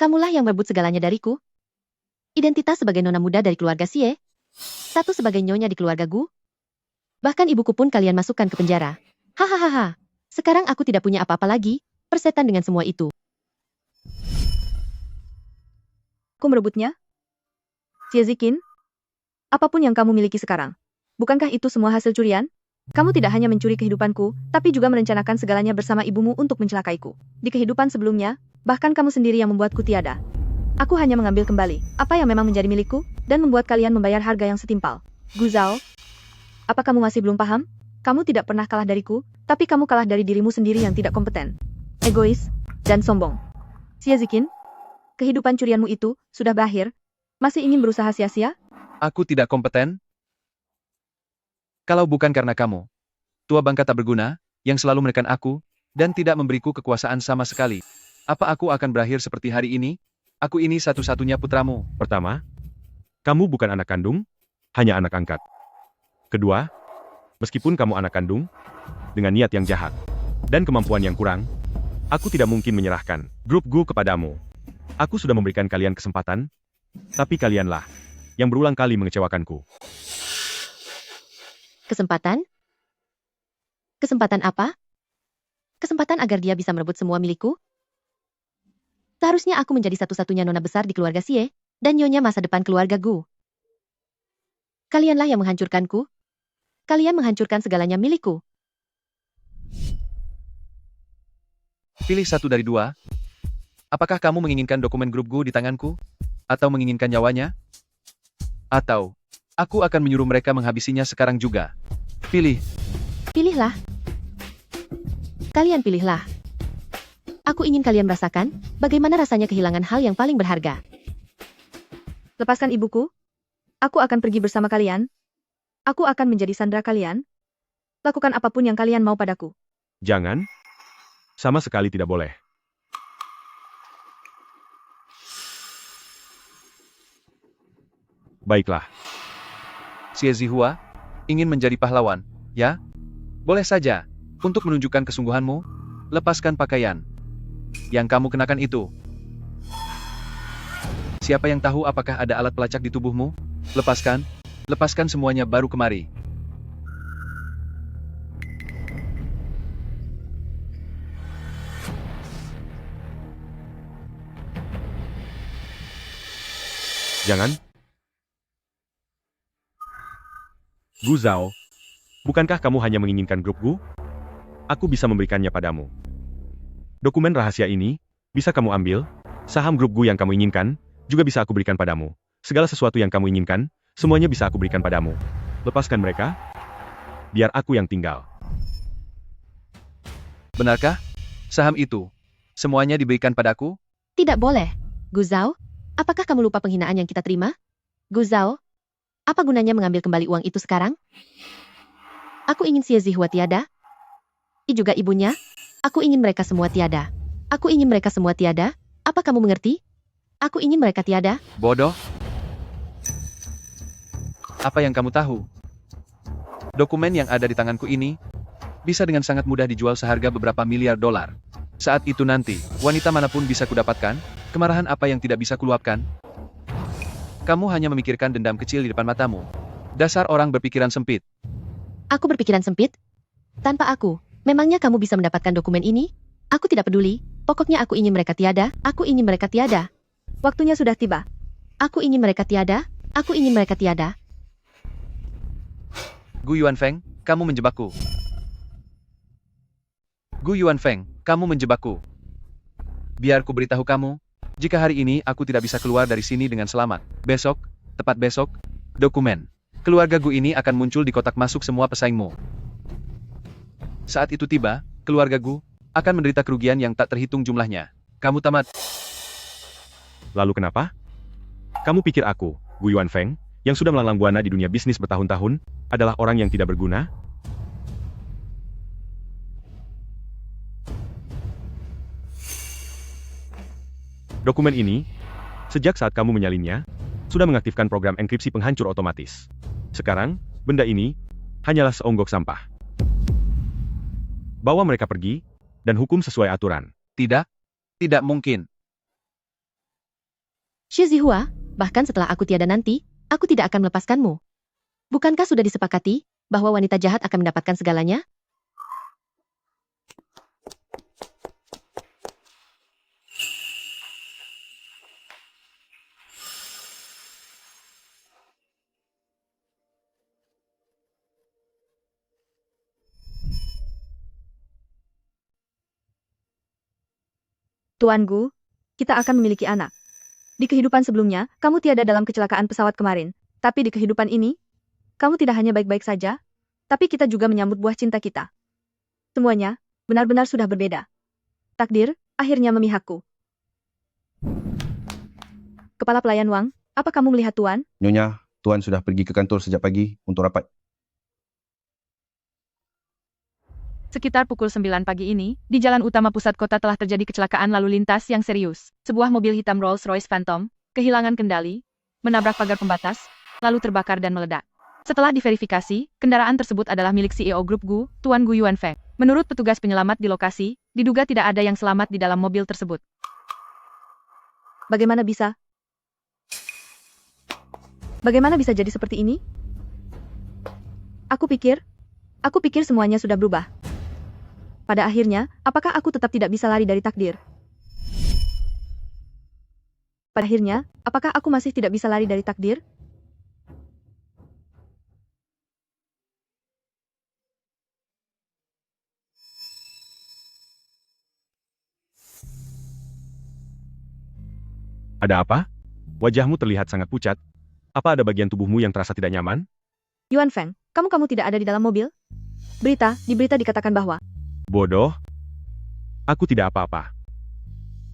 kamulah yang merebut segalanya dariku. Identitas sebagai nona muda dari keluarga Xie. Satu sebagai nyonya di keluarga Gu. Bahkan ibuku pun kalian masukkan ke penjara. Hahaha. Sekarang aku tidak punya apa-apa lagi, persetan dengan semua itu. Aku merebutnya? Xie Ziqin, apapun yang kamu miliki sekarang, bukankah itu semua hasil curian? Kamu tidak hanya mencuri kehidupanku, tapi juga merencanakan segalanya bersama ibumu untuk mencelakaiku. Di kehidupan sebelumnya, bahkan kamu sendiri yang membuatku tiada. Aku hanya mengambil kembali apa yang memang menjadi milikku, dan membuat kalian membayar harga yang setimpal. Gu Zhao, apa kamu masih belum paham? Kamu tidak pernah kalah dariku, tapi kamu kalah dari dirimu sendiri yang tidak kompeten, egois, dan sombong. Xie Ziqin, kehidupan curianmu itu sudah berakhir. Masih ingin berusaha sia-sia? Aku tidak kompeten? Kalau bukan karena kamu, tua bangka tak berguna, yang selalu menekan aku, dan tidak memberiku kekuasaan sama sekali, apa aku akan berakhir seperti hari ini? Aku ini satu-satunya putramu. Pertama, kamu bukan anak kandung, hanya anak angkat. Kedua, meskipun kamu anak kandung, dengan niat yang jahat, dan kemampuan yang kurang, aku tidak mungkin menyerahkan grup Gu kepadamu. Aku sudah memberikan kalian kesempatan, tapi kalianlah yang berulang kali mengecewakanku. Kesempatan? Kesempatan apa? Kesempatan agar dia bisa merebut semua milikku? Seharusnya aku menjadi satu-satunya nona besar di keluarga Xie, dan nyonya masa depan keluarga Gu. Kalianlah yang menghancurkanku. Kalian menghancurkan segalanya milikku. Pilih satu dari dua. Apakah kamu menginginkan dokumen grup Gu di tanganku? Atau menginginkan nyawanya? Atau, aku akan menyuruh mereka menghabisinya sekarang juga. Pilih. Pilihlah. Kalian pilihlah. Aku ingin kalian merasakan bagaimana rasanya kehilangan hal yang paling berharga. Lepaskan ibuku. Aku akan pergi bersama kalian. Aku akan menjadi sandera kalian. Lakukan apapun yang kalian mau padaku. Jangan. Sama sekali tidak boleh. Baiklah. Xie Zihua, ingin menjadi pahlawan, ya? Boleh saja. Untuk menunjukkan kesungguhanmu, lepaskan pakaian yang kamu kenakan itu. Siapa yang tahu apakah ada alat pelacak di tubuhmu? Lepaskan. Lepaskan semuanya baru kemari. Jangan. Gu Zhao, bukankah kamu hanya menginginkan grup Gu? Aku bisa memberikannya padamu. Dokumen rahasia ini, bisa kamu ambil, saham grup Gu yang kamu inginkan, juga bisa aku berikan padamu. Segala sesuatu yang kamu inginkan, semuanya bisa aku berikan padamu. Lepaskan mereka, biar aku yang tinggal. Benarkah? Saham itu, semuanya diberikan padaku? Tidak boleh. Gu Zhao, apakah kamu lupa penghinaan yang kita terima? Gu Zhao, apa gunanya mengambil kembali uang itu sekarang? Aku ingin Xie Zihua tiada. Juga ibunya. Aku ingin mereka semua tiada. Aku ingin mereka semua tiada. Apa kamu mengerti? Aku ingin mereka tiada. Bodoh. Apa yang kamu tahu? Dokumen yang ada di tanganku ini bisa dengan sangat mudah dijual seharga beberapa miliar dolar. Saat itu nanti, wanita manapun bisa kudapatkan. Kemarahan apa yang tidak bisa kuluapkan? Kamu hanya memikirkan dendam kecil di depan matamu. Dasar orang berpikiran sempit. Aku berpikiran sempit? Tanpa aku, memangnya kamu bisa mendapatkan dokumen ini? Aku tidak peduli. Pokoknya aku ingin mereka tiada. Aku ingin mereka tiada. Waktunya sudah tiba. Aku ingin mereka tiada. Aku ingin mereka tiada. Gu Yuanfeng, kamu menjebakku. Gu Yuanfeng, kamu menjebakku. Biar ku beritahu kamu, jika hari ini aku tidak bisa keluar dari sini dengan selamat, besok, tepat besok, dokumen keluarga Gu ini akan muncul di kotak masuk semua pesaingmu. Saat itu tiba, keluarga Gu akan menderita kerugian yang tak terhitung jumlahnya. Kamu tamat. Lalu kenapa? Kamu pikir aku, Gu Yuanfeng, yang sudah melanglang buana di dunia bisnis bertahun-tahun, adalah orang yang tidak berguna? Dokumen ini, sejak saat kamu menyalinnya, sudah mengaktifkan program enkripsi penghancur otomatis. Sekarang, benda ini hanyalah seonggok sampah. Bawa mereka pergi, dan hukum sesuai aturan. Tidak, tidak mungkin. Xie Zihua, bahkan setelah aku tiada nanti, aku tidak akan melepaskanmu. Bukankah sudah disepakati bahwa wanita jahat akan mendapatkan segalanya? Tuan Gu, kita akan memiliki anak. Di kehidupan sebelumnya, kamu tiada dalam kecelakaan pesawat kemarin. Tapi di kehidupan ini, kamu tidak hanya baik-baik saja, tapi kita juga menyambut buah cinta kita. Semuanya, benar-benar sudah berbeda. Takdir, akhirnya memihakku. Kepala pelayan Wang, apa kamu melihat Tuan? Nyonya, Tuan sudah pergi ke kantor sejak pagi untuk rapat. Sekitar pukul 9 pagi ini, di jalan utama pusat kota telah terjadi kecelakaan lalu lintas yang serius. Sebuah mobil hitam Rolls-Royce Phantom, kehilangan kendali, menabrak pagar pembatas, lalu terbakar dan meledak. Setelah diverifikasi, kendaraan tersebut adalah milik CEO Grup Gu, Tuan Gu Yuanfeng. Menurut petugas penyelamat di lokasi, diduga tidak ada yang selamat di dalam mobil tersebut. Bagaimana bisa? Bagaimana bisa jadi seperti ini? Aku pikir semuanya sudah berubah. Pada akhirnya, apakah aku tetap tidak bisa lari dari takdir? Pada akhirnya, apakah aku masih tidak bisa lari dari takdir? Ada apa? Wajahmu terlihat sangat pucat. Apa ada bagian tubuhmu yang terasa tidak nyaman? Yuanfeng, kamu tidak ada di dalam mobil? Di berita dikatakan bahwa Bodoh. Aku tidak apa-apa.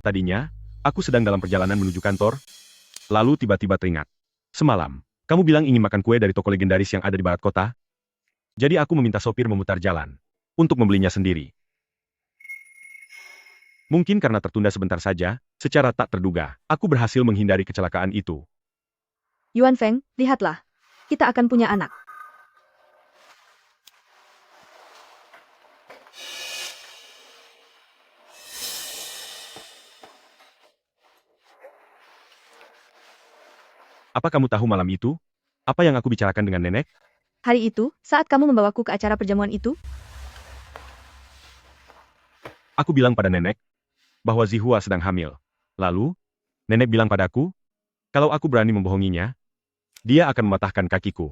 Tadinya, aku sedang dalam perjalanan menuju kantor, lalu tiba-tiba teringat. Semalam, kamu bilang ingin makan kue dari toko legendaris yang ada di barat kota? Jadi aku meminta sopir memutar jalan, untuk membelinya sendiri. Mungkin karena tertunda sebentar saja, secara tak terduga, aku berhasil menghindari kecelakaan itu. Yuanfeng, lihatlah. Kita akan punya anak. Apa kamu tahu malam itu? Apa yang aku bicarakan dengan nenek? Hari itu, saat kamu membawaku ke acara perjamuan itu, Aku bilang pada nenek, bahwa Zihua sedang hamil. Lalu, nenek bilang padaku, kalau aku berani membohonginya, dia akan mematahkan kakiku.